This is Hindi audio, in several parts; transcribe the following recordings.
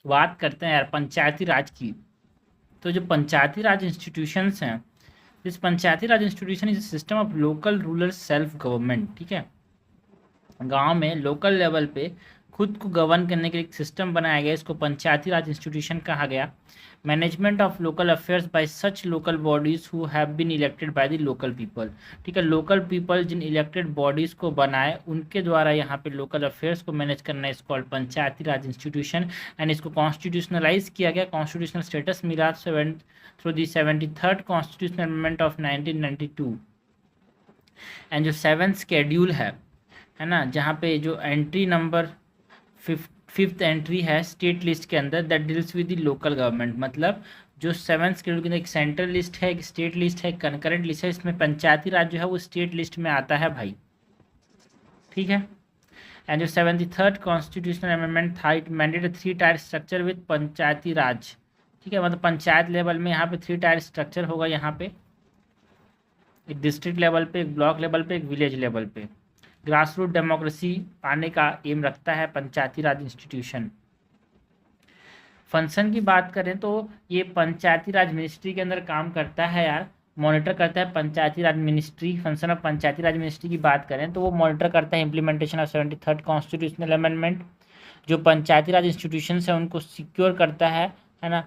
बात करते हैं यार पंचायती राज की। तो जो पंचायती राज इंस्टीट्यूशंस हैं, this Panchayati Raj institution is system of local rural self government. ठीक है, गांव में लोकल लेवल पे खुद को गवर्न करने के लिए एक सिस्टम बनाया गया, इसको पंचायती राज इंस्टीट्यूशन कहा गया। Management of local affairs by such local bodies who have been elected by the local people. ठीक है, लोकल पीपल जिन इलेक्टेड बॉडीज को बनाए उनके द्वारा यहाँ पे लोकल अफेयर्स को मैनेज करना इस called Panchayati Raj institution. And इसको कॉन्स्टिट्यूशनलाइज किया गया, कॉन्स्टिट्यूशनल स्टेटस मिला through the 73rd constitutional amendment of 1992। And जो 7th शेड्यूल है ना, जहाँ पे जो एंट्री नंबर फिफ्थ एंट्री है स्टेट लिस्ट के अंदर, that deals with the local government. मतलब जो 7th शेड्यूल के अंदर एक सेंट्रल लिस्ट है, एक स्टेट लिस्ट है, कंकरेंट लिस्ट है, इसमें पंचायती राज जो है वो स्टेट लिस्ट में आता है भाई। ठीक है, एंड जो 73rd कॉन्स्टिट्यूशनल अमेंडमेंट था, it mandated 3 tier structure with Panchayati Raj. ठीक है, मतलब पंचायत लेवल में यहाँ पे 3 टायर स्ट्रक्चर होगा, यहाँ पे एक डिस्ट्रिक्ट लेवल पे, एक ब्लॉक लेवल पे, एक विलेज लेवल पे। ग्रास रूट डेमोक्रेसी पाने का एम रखता है पंचायती राज इंस्टीट्यूशन। फंक्शन की बात करें तो ये पंचायती राज मिनिस्ट्री के अंदर काम करता है यार, मॉनिटर करता है Panchayati Raj ministry. Function of Panchayati Raj ministry की बात करें तो वो मॉनिटर करता है implementation of 73rd constitutional amendment. जो पंचायती राज इंस्टीट्यूशन है उनको सिक्योर करता है ना,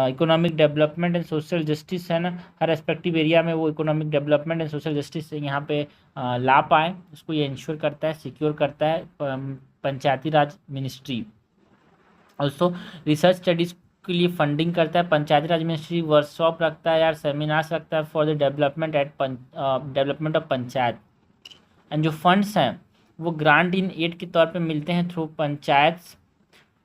economic development and social justice, है ना, हर रेस्पेक्टिव एरिया में वो economic development and social justice यहाँ पे ला पाए, उसको ये इंश्योर करता है, सिक्योर करता है Panchayati Raj ministry. Also research studies के लिए फंडिंग करता है पंचायती राज मिनिस्ट्री, वर्कशॉप रखता है यार, सेमिनार्स रखता है for the development of panchayat. And जो फंड्स हैं वो ग्रांट इन एड के तौर पे मिलते हैं थ्रू पंचायत,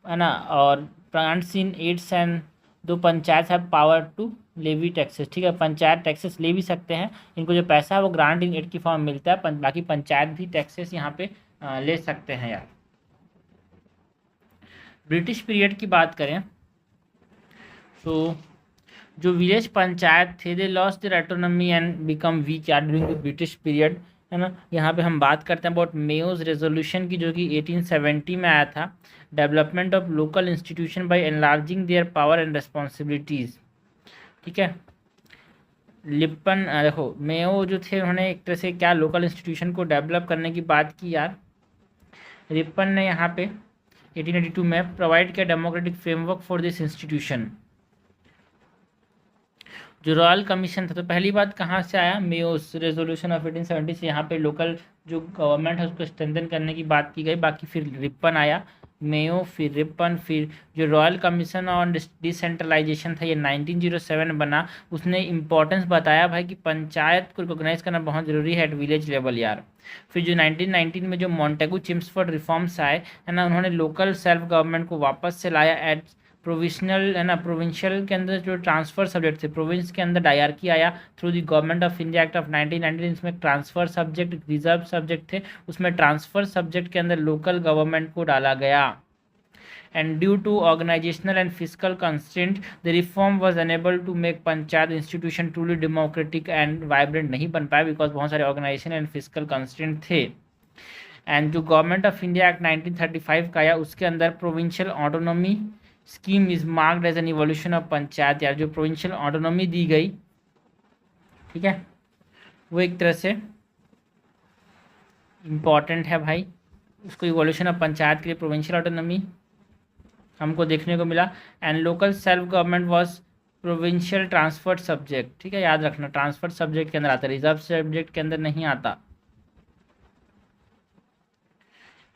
है ना, और ग्रांट्स इन एड्स एंड दो पंचायत है पावर टू लेवी टैक्सेस। ठीक है, पंचायत टैक्सेस ले भी सकते हैं, इनको जो पैसा है वो ग्रांट इन एड की फॉर्म में मिलता है, बाकी पंचायत भी टैक्सेस यहाँ पे ले सकते हैं यार। ब्रिटिश पीरियड की बात करें तो जो विलेज पंचायत थे they lost their autonomy and become weak यार ड्यूरिंग द ब्रिटिश पीरियड, है ना। यहाँ पे हम बात करते हैं अबाउट मेयोज रेजोल्यूशन की, जो कि 1870 में आया था। Development of local institution by enlarging their power and responsibilities. ठीक है, लिप्पन देखो मेयो जो थे उन्होंने एक तरह से क्या लोकल इंस्टीट्यूशन को डेवलप करने की बात की यार। रिप्पन ने यहाँ पे 1882 में प्रोवाइड किया democratic framework for this institution. जो रॉयल कमीशन था, तो पहली बात कहाँ से आया, मेयोस रेजोल्यूशन ऑफ 1870 से यहाँ पे लोकल जो गवर्नमेंट है उसको स्ट्रेंथन करने की बात की गई। बाकी फिर रिप्पन आया, मेयो फिर रिप्पन, फिर जो रॉयल कमीशन ऑन डिसेंट्रलाइजेशन था ये 1907 बना। उसने इम्पोर्टेंस बताया भाई कि पंचायत को रिकॉग्नाइज करना बहुत ज़रूरी है एट विलेज लेवल यार। फिर जो 1919 में जो मॉन्टेगू चिम्सफोर्ड रिफॉर्म्स आए, है ना, उन्होंने लोकल सेल्फ गवर्नमेंट को वापस से लाया एट प्रोविजनल, है ना, प्रोविंशियल के अंदर जो ट्रांसफर सब्जेक्ट थे, प्रोविंस के अंदर डायरकी आया through the government of India act of 1919। इसमें ट्रांसफर सब्जेक्ट रिजर्व सब्जेक्ट थे, उसमें ट्रांसफर सब्जेक्ट के अंदर लोकल गवर्नमेंट को डाला गया। And due to organisational and physical constraint the reform was unable to make panchayat institution truly democratic and vibrant नहीं बन पाया, बिकॉज बहुत सारे ऑर्गेनाइजेशन एंड फिजिकल कंस्ट्रेंट थे। एंड जो गवर्नमेंट ऑफ इंडिया एक्ट 1935 का आया उसके अंदर provincial autonomy scheme is marked as an evolution of panchayat यार। जो प्रोविंशियल ऑटोनॉमी दी गई, ठीक है, वो एक तरह से इम्पॉर्टेंट है भाई, उसको इवोल्यूशन ऑफ पंचायत के लिए प्रोविंशियल ऑटोनॉमी हमको देखने को मिला। And local self government was provincial transferred subject. ठीक है, याद रखना ट्रांसफर्ड सब्जेक्ट के अंदर आता है, रिजर्व सब्जेक्ट के अंदर नहीं आता।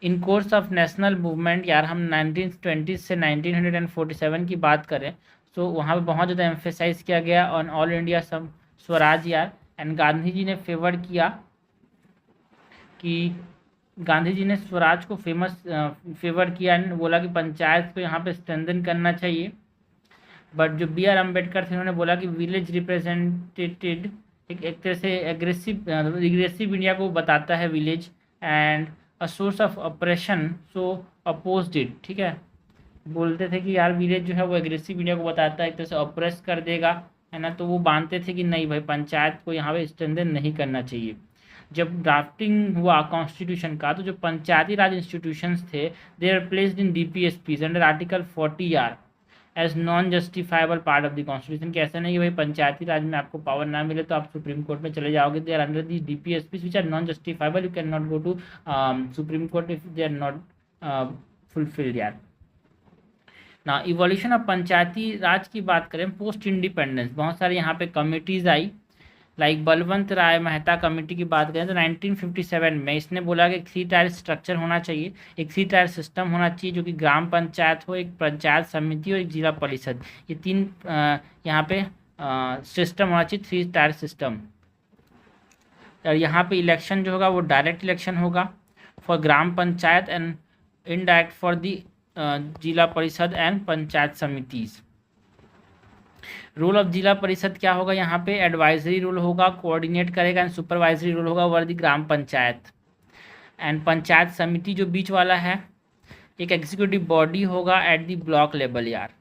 इन कोर्स ऑफ नेशनल मूवमेंट यार, हम 1920 से 1947 की बात करें तो वहाँ पे बहुत ज़्यादा एम्फेसाइज किया गया ऑन ऑल इंडिया स्वराज यार। एंड गांधी जी ने फेवर किया कि गांधी जी ने स्वराज को फेवर किया, बोला कि पंचायत को यहाँ पे स्ट्रेंथन करना चाहिए। बट जो बी आर अम्बेडकर थे उन्होंने बोला कि विलेज रिप्रेजेंटेटेड एक तरह से एग्रेसिव इंडिया को बताता है village, and a source of operation, so opposed it. ठीक है, बोलते थे कि यार विलेज जो है वो एग्रेसिव इंडिया को बताता है, एक तरह से ऑपरेस कर देगा, है ना, तो वो मानते थे कि नहीं भाई पंचायत को यहाँ पे स्ट्रेंथन नहीं करना चाहिए। जब ड्राफ्टिंग हुआ कॉन्स्टिट्यूशन का, तो जो पंचायती राज इंस्टीट्यूशंस थे, they are placed in DPSPs under article 40 as non justifiable part of the constitution. कि ऐसा नहीं कि भाई पंचायती राज में आपको पावर ना मिले तो आप सुप्रीम कोर्ट में चले जाओगे। They are under the DPSPs which are non justifiable, you can not go to supreme court if they are not fulfilled यार। ना इवोल्यूशन ऑफ पंचायती राज की बात करें पोस्ट इंडिपेंडेंस, बहुत सारी यहाँ पे कमिटीज़ आई। लाइक बलवंत राय मेहता कमेटी की बात करें तो 1957 में इसने बोला कि 3 टायर स्ट्रक्चर होना चाहिए, एक 3 टायर सिस्टम होना चाहिए जो कि ग्राम पंचायत हो, एक पंचायत समिति और एक जिला परिषद। ये 3 यहाँ पे सिस्टम होना चाहिए, 3 टायर सिस्टम। और यहाँ पे इलेक्शन जो होगा वो डायरेक्ट इलेक्शन होगा for gram panchayat and indirect for the zila parishad and panchayat समितिज। रोल ऑफ जिला परिषद क्या होगा, यहाँ पे एडवाइजरी रोल होगा, कोऑर्डिनेट करेगा, एंड सुपरवाइजरी रोल होगा over the gram panchayat. And panchayat samiti जो बीच वाला है एक एग्जीक्यूटिव बॉडी होगा एट द ब्लॉक लेवल यार।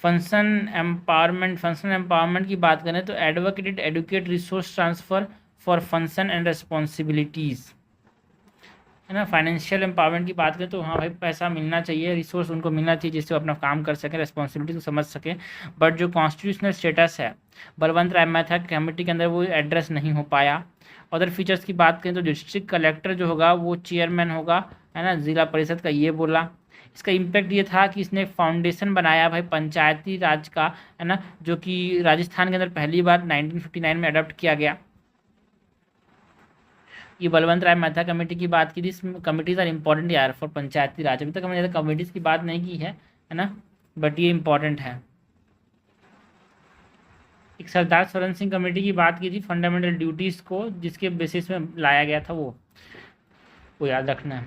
फंक्शन एम्पावरमेंट की बात करें तो advocated educate resource transfer for function and responsibilities, है ना। फाइनेंशियल एम्पावरमेंट की बात करें तो हाँ भाई पैसा मिलना चाहिए, रिसोर्स उनको मिलना चाहिए जिससे वो अपना काम कर सकें, रिस्पॉन्सिबिलिटी को समझ सकें। बट जो कॉन्स्टिट्यूशनल स्टेटस है बलवंत राय मेहता कमेटी के अंदर वो एड्रेस नहीं हो पाया। अदर फीचर्स की बात करें तो डिस्ट्रिक्ट कलेक्टर जो होगा वो चेयरमैन होगा, है ना, जिला परिषद का, ये बोला। इसका इम्पैक्ट ये था कि इसने फाउंडेशन बनाया भाई पंचायती राज का, है ना, जो कि राजस्थान के अंदर पहली बार 1959 में अडॉप्ट किया गया। ये बलवंत राय मेहता कमेटी की बात की थी। कमिटीज़ आर इंपॉर्टेंट यार फॉर पंचायती राज। अभी तक हमने ज़्यादा कमिटीज़ की बात नहीं की है ना, बट ये इंपॉर्टेंट है। एक सरदार स्वरण सिंह कमेटी की बात की थी, फंडामेंटल ड्यूटीज़ को जिसके बेसिस में लाया गया था वो याद रखना है।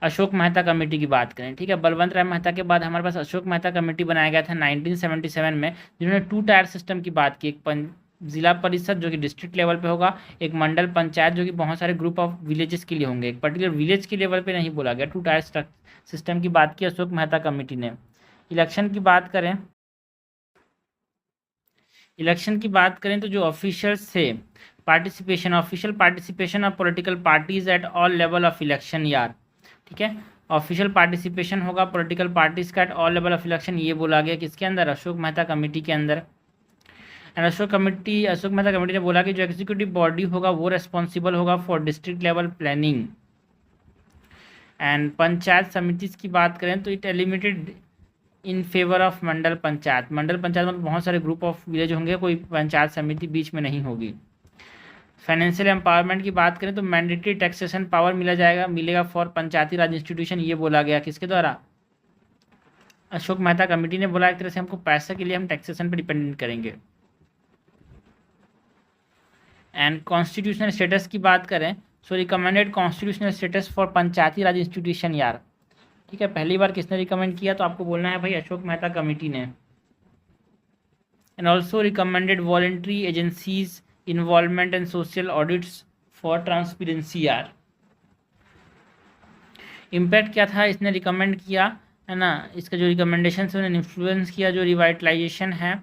अशोक मेहता कमेटी की बात करें, ठीक है, बलवंत राय मेहता के बाद हमारे पास अशोक मेहता कमेटी बनाया गया था 1977 में, जिन्होंने 2 टायर सिस्टम की बात की। एक जिला परिषद जो कि डिस्ट्रिक्ट लेवल पे होगा, एक मंडल पंचायत जो कि बहुत सारे ग्रुप ऑफ विलेजेस के लिए होंगे, एक पर्टिकुलर विलेज के लेवल पे नहीं बोला गया। 2 टायर सिस्टम की बात की अशोक मेहता कमेटी ने। इलेक्शन की बात करें तो जो ऑफिशियल्स थे official participation of political parties eight all level of election यार, ठीक है। ऑफिशियल पार्टिसिपेशन होगा पॉलिटिकल पार्टीज का eight all level of election, ये बोला गया किसके अंदर, अशोक मेहता कमेटी के अंदर। एंड अशोक मेहता कमेटी ने बोला कि जो एग्जीक्यूटिव बॉडी होगा वो रेस्पॉन्सिबल होगा for district level planning. And panchayat samiti की बात करें तो it eliminated in favour of mandal panchayat मतलब बहुत सारे ग्रुप ऑफ विलेज होंगे, कोई पंचायत समिति बीच में नहीं होगी। फाइनेंशियल एम्पावरमेंट की बात करें तो मैंडेटरी टैक्सेशन पावर मिलेगा फॉर पंचायती राज इंस्टीट्यूशन, ये बोला गया किसके द्वारा, अशोक मेहता कमेटी ने बोला एक तरह से हमको पैसे के लिए हम टैक्सेशन पर डिपेंडेंट करेंगे। एंड कॉन्स्टिट्यूशनल स्टेटस की बात करें so recommended constitutional status for Panchayati Raj institution यार, ठीक है। पहली बार किसने रिकमेंड किया तो आपको बोलना है भाई अशोक मेहता कमेटी ने। And also recommended voluntary agencies involvement and social audits for transparency यार। इम्पैक्ट क्या था, इसने रिकमेंड किया, है ना, इसका जो रिकमेंडेशन है उन्होंने इन्फ्लुएंस किया जो रिवाइटलाइजेशन है।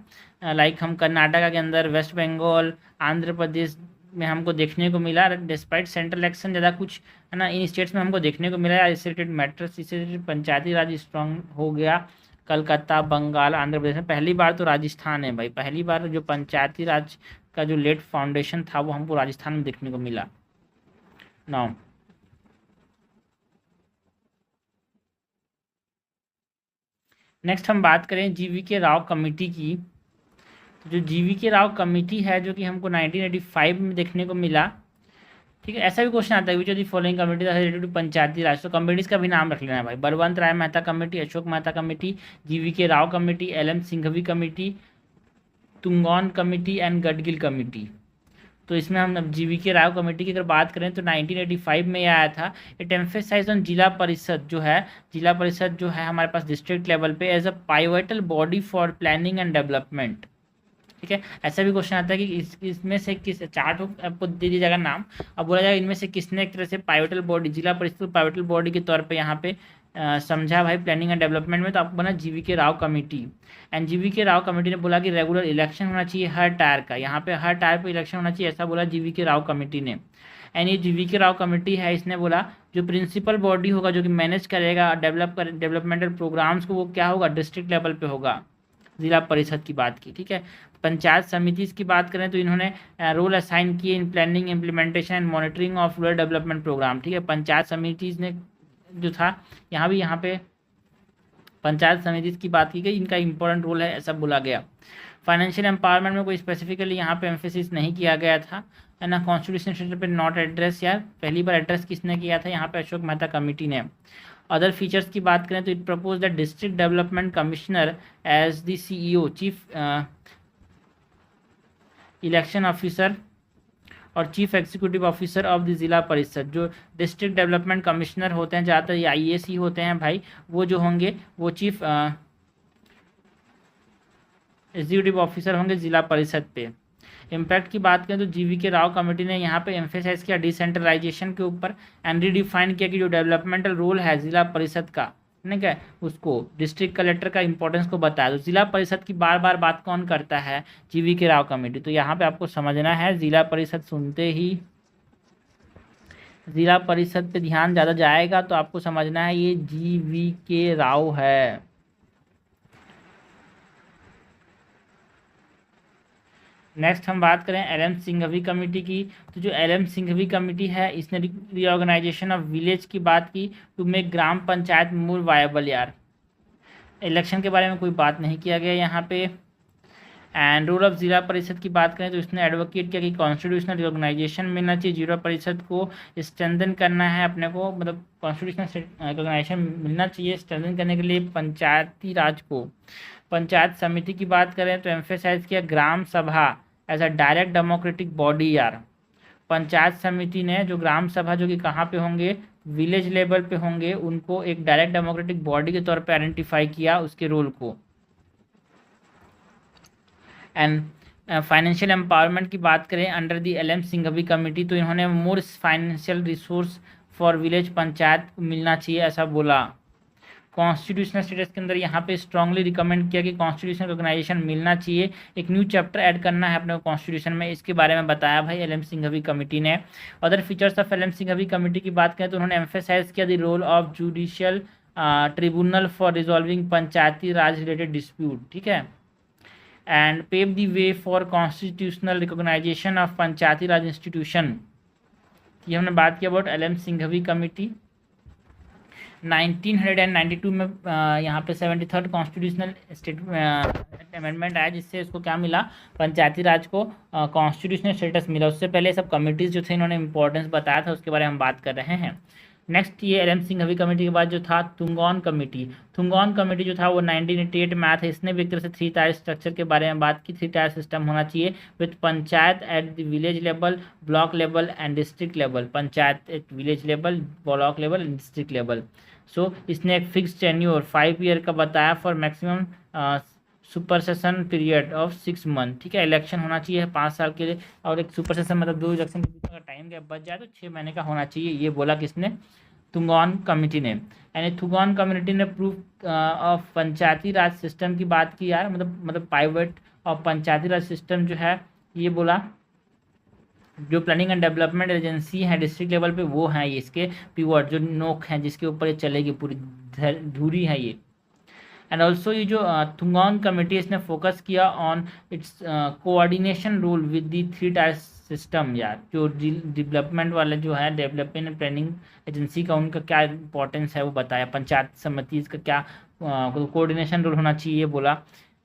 लाइक हम कर्नाटका के अंदर, वेस्ट बंगाल, आंध्र प्रदेश में हमको देखने को मिला, डिस्पाइट सेंट्रल इलेक्शन ज़्यादा कुछ, है ना, इन स्टेट्स में हमको देखने को मिला इससे रिलेटेड मैटर्स, इससे रिलेटेड पंचायती राज स्ट्रॉन्ग हो गया। कलकत्ता, बंगाल, आंध्र प्रदेश में पहली बार तो राजस्थान है भाई, पहली बार जो पंचायती राज का जो लेट फाउंडेशन था वो हमको राजस्थान में देखने को मिला। नाउ नेक्स्ट हम बात करें जीवीके राव कमेटी की। तो जो जीवीके राव कमेटी है जो कि हमको 1985 में देखने को मिला, ठीक है। ऐसा भी क्वेश्चन आता है which of the following committee related to पंचायती राज, तो कमेटीज का भी नाम रख लेना है भाई, Balwant Rai Mehta committee, Ashok Mehta committee, GVK Rao committee, LM Singhvi committee, Thungon committee and Gadgil committee. तो इसमें हम अब जीवीके राव कमेटी की अगर बात करें तो 1985 में यह आया था। इट एम्फेसाइज ऑन जिला परिषद जो है हमारे पास डिस्ट्रिक्ट लेवल पे as a pivotal body for planning and development, ठीक है। ऐसा भी क्वेश्चन आता है कि इसमें से किस चार्ट आपको दे दिया जाएगा नाम, अब बोला जाएगा इनमें से किसने एक तरह से पाइवटल बॉडी, जिला परिषद पाइवटल बॉडी के तौर पे यहाँ पे समझा भाई प्लानिंग एंड डेवलपमेंट में, तो आपको बना GVK Rao committee. And GVK Rao committee ने बोला कि रेगुलर इलेक्शन होना चाहिए हर टायर का, यहाँ पे हर टायर पे इलेक्शन होना चाहिए, ऐसा बोला जीवीके राव कमेटी ने। एंड ये जीवीके राव कमेटी है, इसने बोला जो प्रिंसिपल बॉडी होगा जो कि मैनेज करेगा डेवलपमेंटल प्रोग्राम्स को, वो क्या होगा, डिस्ट्रिक्ट लेवल पे होगा। जिला परिषद की बात की, ठीक है। पंचायत समिति की बात करें तो इन्होंने रोल असाइन किए in planning, implementation and monitoring of rural development programme, ठीक है। पंचायत समिति ने जो था यहाँ पे पंचायत समिति की बात की गई, इनका इंपॉर्टेंट रोल है ऐसा बोला गया। फाइनेंशियल एम्पावरमेंट में कोई स्पेसिफिकली यहाँ पे एम्फेसिस नहीं किया गया था, है ना। कॉन्स्टिट्यूशन स्टेटस पे नॉट एड्रेस, यार पहली बार एड्रेस किसने किया था, यहाँ पे अशोक मेहता कमेटी ने। अदर फीचर्स की बात करें तो it propose the district development commissioner as the CEO, chief election officer और chief executive officer of the Zila Parishad. जो डिस्ट्रिक्ट डेवलपमेंट कमिश्नर होते हैं, ज़्यादातर ये IAS ही होते हैं भाई, वो जो होंगे वो चीफ एग्जीक्यूटिव ऑफिसर होंगे जिला परिषद पे। इम्पैक्ट की बात करें तो जीवीके राव कमेटी ने यहाँ पे एम्फेसाइज किया डिसेंट्रलाइजेशन के ऊपर एंड रिडिफाइन किया कि जो डेवलपमेंटल रोल है जिला परिषद का, ठीक है, उसको डिस्ट्रिक्ट कलेक्टर का इंपॉर्टेंस को बताया। तो जिला परिषद की बार बार बात कौन करता है, जीवीके राव कमेटी। तो यहाँ पे आपको समझना है, जिला परिषद सुनते ही जिला परिषद पे ध्यान ज़्यादा जाएगा, तो आपको समझना है ये जीवीके राव है। नेक्स्ट हम बात करें LM सिंघवी कमेटी की। तो जो LM सिंघवी कमेटी है, इसने रीऑर्गेनाइजेशन ऑफ विलेज की बात की to make gram panchayat more viable. यार इलेक्शन के बारे में कोई बात नहीं किया गया यहाँ पे। एंड रोल ऑफ जिला परिषद की बात करें तो इसने एडवोकेट किया कि कॉन्स्टिट्यूशनल रिकॉग्नाइजेशन मिलना चाहिए, जिला परिषद को स्ट्रेंथन करना है अपने को, मतलब कॉन्स्टिट्यूशनल रिकॉग्नाइजेशन मिलना चाहिए। स्ट्रेंथन करने के लिए पंचायती राज को, पंचायत समिति की बात करें तो एम्फेसाइज किया gram sabha as a direct democratic body. यार पंचायत समिति ने जो ग्राम सभा जो कि कहाँ पे होंगे, विलेज लेवल पे होंगे, उनको एक डायरेक्ट डेमोक्रेटिक बॉडी के तौर पे आइडेंटिफाई किया उसके रोल को। एंड फाइनेंशियल एम्पावरमेंट की बात करें under the LM Singhvi committee, तो इन्होंने more financial resource for village panchayat को मिलना चाहिए ऐसा बोला। कॉन्स्टिट्यूशनल स्टेटस के अंदर यहाँ पे स्ट्रांगली रिकमेंड किया कि कॉन्स्टिट्यूशनल रिकॉग्नाइजेशन मिलना चाहिए, एक न्यू चैप्टर ऐड करना है अपने कॉन्स्टिट्यूशन में, इसके बारे में बताया भाई LM सिंघवी कमेटी ने। Other features of LM Singhvi committee की बात करें तो उन्होंने एम्फेसाइज किया the role of judicial tribunal for resolving panchayati raj related dispute, ठीक है। And pave the way for constitutional recognition of Panchayati Raj institution. ये हमने बात की अबाउट LM सिंघवी कमेटी। 1992 में यहाँ पे 73rd कॉन्स्टिट्यूशनल अमेंडमेंट आया, जिससे इसको क्या मिला, पंचायती राज को कॉन्स्टिट्यूशनल स्टेटस मिला। उससे पहले सब कमिटीज़ जो थे इन्होंने इंपॉर्टेंस बताया था, उसके बारे में हम बात कर रहे हैं। नेक्स्ट ये LM सिंघवी कमेटी के बाद जो था थुंगॉन कमेटी। थुंगॉन कमेटी जो था वो 1988 में आया था। इसने भी एक तरह से 3 टायर स्ट्रक्चर के बारे में बात की। 3 टायर सिस्टम होना चाहिए with panchayat at the village level, block level and district level. Panchayat at village level, block level and district level. So इसने एक फिक्स टेन्योर 5 ईयर का बताया for maximum supersession period of 6 month, ठीक है। इलेक्शन होना चाहिए 5 साल के लिए, और एक सुपरसेशन मतलब 2 इलेक्शन के बीच में टाइम गैप बच जाए तो 6 महीने का होना चाहिए, ये बोला किसने, थुंगॉन कमेटी ने। यानी थुंगॉन कमेटी ने proof of Panchayati raj system की बात की। यार मतलब pivot of Panchayati raj system जो है, ये बोला जो प्लानिंग एंड डेवलपमेंट एजेंसी है डिस्ट्रिक्ट लेवल पे, वो है ये इसके पिवट, जो नोक हैं जिसके ऊपर ये चलेगी, पूरी धुरी है ये। एंड ऑल्सो ये जो थुंगॉन कमेटी, इसने फोकस किया on its coordination role with the 3 tier system. यार जो डेवलपमेंट वाले जो है डेवलपमेंट एंड प्लानिंग एजेंसी का, उनका क्या इंपॉर्टेंस है वो बताया। पंचायत समिति इसका क्या कोऑर्डिनेशन रोल होना चाहिए बोला।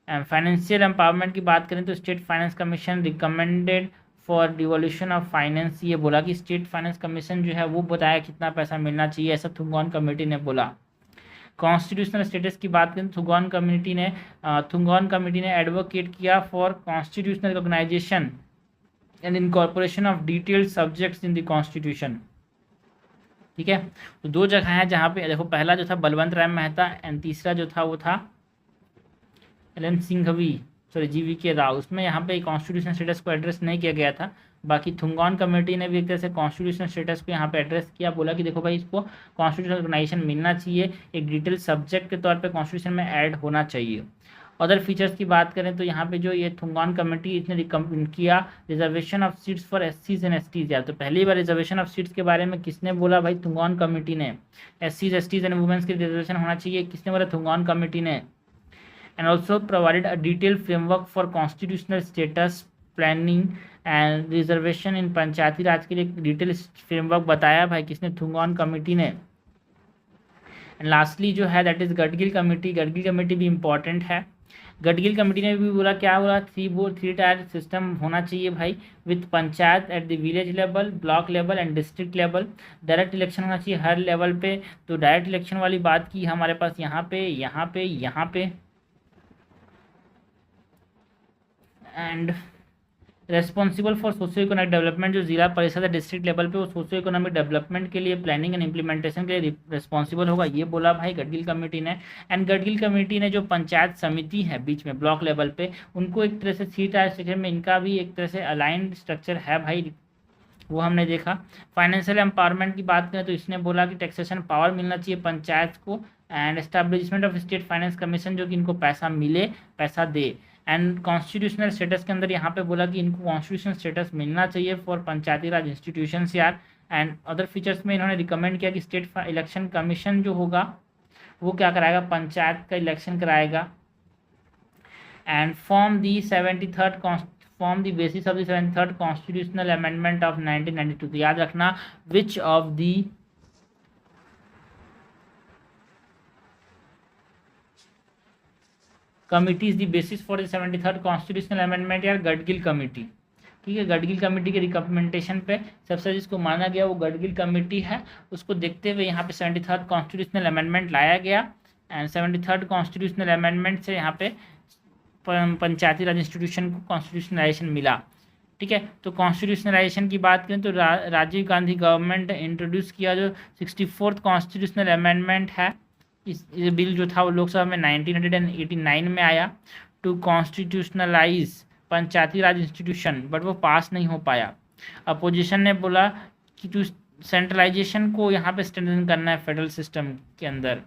एंड फाइनेंशियल एम्पावरमेंट की बात करें तो state finance commission recommended for devolution of finance, ये बोला कि स्टेट फाइनेंस कमीशन जो है वो बताया कितना पैसा मिलना चाहिए, ऐसा थुंगॉन कमेटी ने बोला। कॉन्स्टिट्यूशनल स्टेटस की बात करें, थुंगॉन कमेटी ने एडवोकेट किया for constitutional recognition and incorporation of detailed subjects in the constitution, ठीक है। तो 2 जगह हैं जहाँ पे देखो, पहला जो था बलवंत राय मेहता एंड तीसरा जो था वो था LM Singhvi, sorry GVK Rao. उसमें यहाँ पे कॉन्स्टिट्यूशनल स्टेटस को एड्रेस नहीं किया गया था। बाकी थुंगॉन कमेटी ने भी एक तरह से कॉन्स्टिट्यूशनल स्टेटस को यहाँ पे एड्रेस किया, बोला कि देखो भाई इसको कॉन्स्टिट्यूशनल ऑर्गेनाइजेशन मिलना चाहिए, एक डिटेल सब्जेक्ट के तौर पे कॉन्स्टिट्यूशन में ऐड होना चाहिए। अदर फीचर्स की बात करें तो यहाँ पे जो ये थुंगान कमेटी इसने रिकमेंड किया रिजर्वेशन ऑफ सीट्स फॉर एससीज एंड एसटीज यार। तो पहली बार रिजर्वेशन ऑफ सीट्स के बारे में किसने बोला भाई? थुंगान कमेटी ने। एससीज एसटीज एंड वुमेन्स के रिजर्वेशन होना चाहिए, किसने बोला? थुंगान कमेटी ने। And also provided a detail framework for constitutional status planning and reservation in पंचायती राज के लिए डिटेल फ्रेमवर्क बताया भाई, किसने? थुंगान कमेटी ने। एंड लास्टली जो है that is Gadgil committee. Gadgil committee भी इंपॉर्टेंट है। गडगिल कमेटी ने भी बोला, क्या बोला? थ्री टायर सिस्टम होना चाहिए भाई, with panchayat at the village level, block level and district level. Direct election होना चाहिए हर लेवल पे। तो डायरेक्ट इलेक्शन वाली बात की हमारे पास यहाँ पे, यहाँ पे, यहाँ पे। And responsible for socio economic development, जो जिला परिषद है डिस्ट्रिक्ट लेवल पे, वो सोशियो इकोनॉमिक डेवलपमेंट के लिए प्लानिंग एंड इम्प्लीमेंटेशन के लिए रेस्पॉन्सिबल होगा, ये बोला भाई गडगिल कमेटी ने। एंड गडगिल कमेटी ने जो पंचायत समिति है बीच में ब्लॉक लेवल पे, उनको एक तरह से थ्री टायर स्ट्रक्चर में इनका भी एक तरह से अलाइंड स्ट्रक्चर है भाई, वो हमने देखा। फाइनेंशियल एम्पावरमेंट की बात करें तो इसने बोला कि टैक्सेशन पावर मिलना चाहिए पंचायत को। And establishment of state finance commission, जो कि इनको पैसा मिले, पैसा दे। एंड कॉन्स्टिट्यूशनल स्टेटस के अंदर यहाँ पे बोला कि इनको कॉन्स्टिट्यूशनल स्टेटस मिलना चाहिए फॉर पंचायती राज इंस्टीट्यूशंस यार। एंड अदर फीचर्स में इन्होंने रिकमेंड किया कि स्टेट इलेक्शन कमीशन जो होगा वो क्या कराएगा? पंचायत का इलेक्शन कराएगा। And form the basis of the 73rd constitutional amendment of 1992। तो याद रखना, विच of the committee is the basis for the 73rd constitutional amendment यार? गडगिल कमेटी। ठीक है, गडगिल कमेटी के रिकमेंडेशन पे सबसे जिसको माना गया वो गडगिल कमेटी है। उसको देखते हुए यहाँ पे 73rd कॉन्स्टिट्यूशनल अमेंडमेंट लाया गया। एंड 73rd कॉन्स्टिट्यूशनल अमेंडमेंट से यहाँ पे पंचायती राज इंस्टीट्यूशन को कॉन्स्टिट्यूशनलाइजेशन मिला। ठीक है, तो कॉन्स्टिट्यूशनलाइजेशन की बात करें तो राजीव गांधी गवर्नमेंट ने इंट्रोड्यूस किया जो 64th कॉन्स्टिट्यूशनल अमेंडमेंट है। इस बिल जो था वो लोकसभा में 1989 में आया, to constitutionalise Panchayati Raj institution, but वो पास नहीं हो पाया। अपोजिशन ने बोला कि टू सेंट्रलाइजेशन को यहाँ पे स्ट्रेंथन करना है फेडरल सिस्टम के अंदर।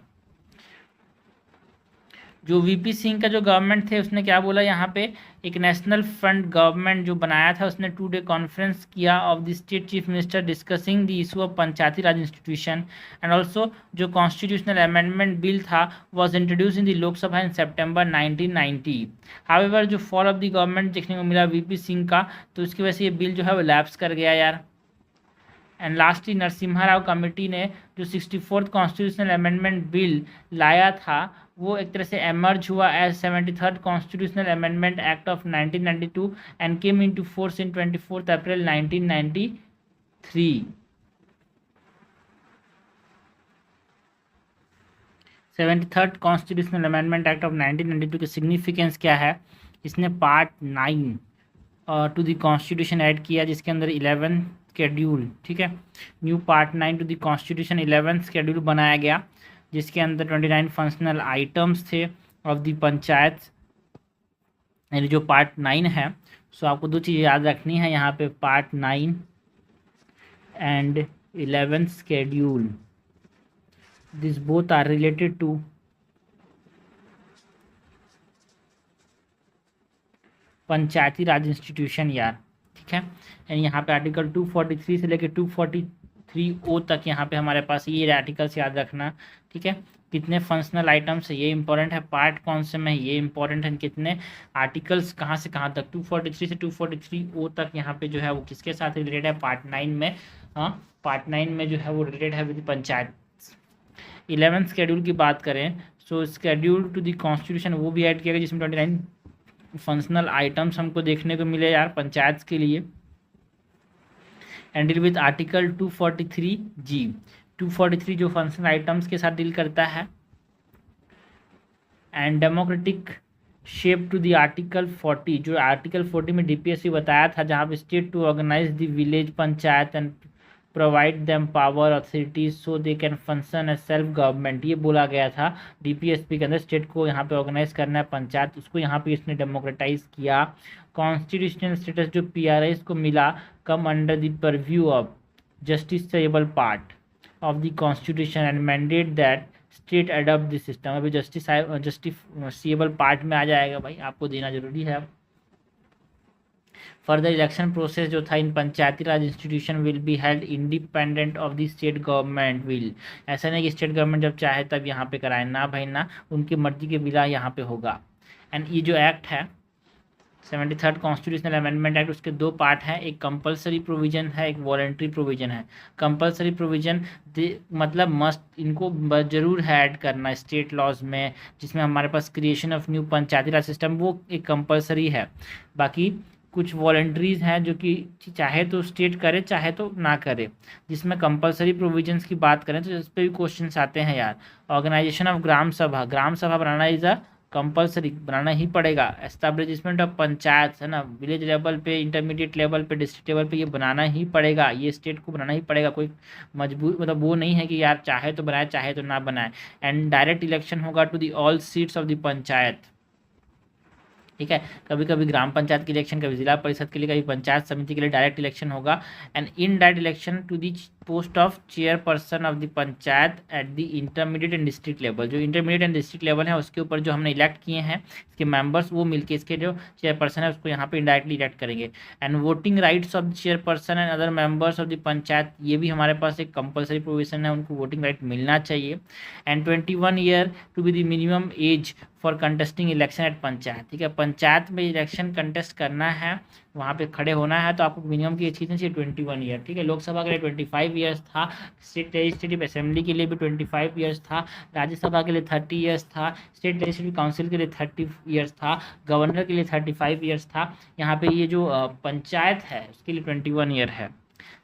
जो वीपी सिंह का जो गवर्नमेंट थे उसने क्या बोला? यहाँ पे एक नेशनल फ्रंट गवर्नमेंट जो बनाया था, उसने 2-day कॉन्फ्रेंस किया of the state chief minister discussing the issue of Panchayati Raj institution. And also जो कॉन्स्टिट्यूशनल अमेंडमेंट बिल था was introduce in the Lok Sabha in September 1990। However जो फॉल ऑफ द गवर्नमेंट देखने को मिला वीपी सिंह का, तो उसकी वजह से ये बिल जो है वो लैप्स कर गया यार। And lastly Narasimha Rao committee ने जो 64th कॉन्स्टिट्यूशनल अमेंडमेंट बिल लाया था वो एक तरह से एमर्ज हुआ as 73rd constitutional amendment act of 1992 and came into force in 24 April 1993। 73rd constitutional amendment act of 1992 की सिग्निफिकेंस क्या है? इसने part 9 to the constitution add किया, जिसके अंदर 11 शेड्यूल, ठीक है, new part 9 to the constitution 11 schedule बनाया गया, जिसके अंदर 29 फंक्शनल आइटम्स थे ऑफ द पंचायत। यानी जो पार्ट 9 है, सो आपको दो चीज़ें याद रखनी है यहाँ पे, part 9 and 11 schedule, this both are related to Panchayati Raj institution यार। ठीक है, यानी यहाँ पे आर्टिकल 243 से लेकर 243O तक यहाँ पे हमारे पास ये आर्टिकल्स याद रखना। ठीक है, कितने फंक्शनल आइटम्स है ये इंपॉर्टेंट है, पार्ट कौन से में ये इंपॉर्टेंट है, कितने आर्टिकल्स कहाँ से कहाँ तक, 243 से 243O तक यहाँ पे जो है वो किसके साथ रिलेटेड है? पार्ट 9 में। हाँ, पार्ट 9 में जो है वो रिलेटेड है विद पंचायत। 11 शेड्यूल की बात करें, so schedule to the constitution वो भी ऐड किया गया, जिसमें 29 फंक्शनल आइटम्स हमको देखने को मिले यार पंचायत के लिए। And deal with article 243G, 243 जो फंक्शनल आइटम्स के साथ डील करता है। And democratic shape to the article 40, जो आर्टिकल 40 में डीपीएससी बताया था, जहाँ पे state to organise the village panchayat and provide them power authorities so they can function as self government, ये बोला गया था डीपीएसपी के अंदर, स्टेट को यहाँ पे ऑर्गेनाइज करना है पंचायत, उसको यहाँ पे इसने डेमोक्रेटाइज किया। कॉन्स्टिट्यूशनल स्टेटस जो पीआरआईज को मिला, come under the purview of justiciable part of the constitution and mandate that state adopt this system. अभी जस्टिफिएबल पार्ट में आ जाएगा भाई, आपको देना जरूरी है। फर्दर इलेक्शन प्रोसेस जो था in Panchayati Raj institution will be held independent of the state government will. ऐसा नहीं कि स्टेट गवर्नमेंट जब चाहे तब यहाँ पे कराए, ना भाई ना, उनकी मर्जी के बिना यहाँ पे होगा। एंड ये जो एक्ट है 73rd कॉन्स्टिट्यूशनल अमेंडमेंट एक्ट, उसके दो पार्ट हैं, एक कंपलसरी प्रोविजन है, एक वॉलंटरी प्रोविजन है। कंपलसरी प्रोविजन मतलब मस्ट, इनको जरूर है ऐड करना स्टेट लॉज में, जिसमें हमारे पास creation of new panchayati raj system, वो एक कंपलसरी है। बाकी कुछ वॉलंटरीज हैं जो कि चाहे तो स्टेट करे चाहे तो ना करे। जिसमें कंपलसरी प्रोविजंस की बात करें तो इस पर भी क्वेश्चंस आते हैं यार। ऑर्गेनाइजेशन ऑफ ग्राम सभा, ग्राम सभा बनाना इज अ कंपलसरी, बनाना ही पड़ेगा। एस्टैब्लिशमेंट ऑफ पंचायत है ना, विलेज लेवल पे, इंटरमीडिएट लेवल पे, डिस्ट्रिक्ट लेवल पे, ये बनाना ही पड़ेगा, ये स्टेट को बनाना ही पड़ेगा। कोई मजबूर मतलब वो नहीं है कि यार चाहे तो बनाए चाहे तो ना बनाए। एंड डायरेक्ट इलेक्शन होगा to the all seats of the panchayat, ठीक है। कभी कभी ग्राम पंचायत के इलेक्शन, कभी जिला परिषद के लिए, कभी पंचायत समिति के लिए डायरेक्ट इलेक्शन होगा। And indirect election to the post of chairperson of the panchayat at the intermediate and district level. जो इंटरमीडिएट एंड डिस्ट्रिक्ट लेवल है उसके ऊपर जो हमने इलेक्ट किए हैं इसके मेंबर्स, वो मिलके इसके जो चेयरपर्सन है उसको यहाँ पे इनडायरेक्टली इलेक्ट करेंगे। And voting rights of the chairperson and other members of the panchayat, ये भी हमारे पास एक कंपलसरी प्रोविजन है, उनको वोटिंग राइट मिलना चाहिए। And 21 year to be the minimum age for contesting election at panchayat, ठीक है। पंचायत में इलेक्शन कंटेस्ट करना है, वहाँ पे खड़े होना है, तो आपको मिनिमम की एज कितनी चाहिए, 21 ईयर, ठीक है। लोकसभा के लिए 25 ईयर्स था, स्टेट लेजिस्लेटिव असेंबली के लिए भी 25 ईयर्स था, राज्यसभा के लिए 30 ईयर्स था, स्टेट लेजिस्लेटिव काउंसिल के लिए 30 ईयर्स था, गवर्नर के लिए 35 ईयर्स था। यहाँ पे ये जो पंचायत है उसके लिए 21 ईयर है।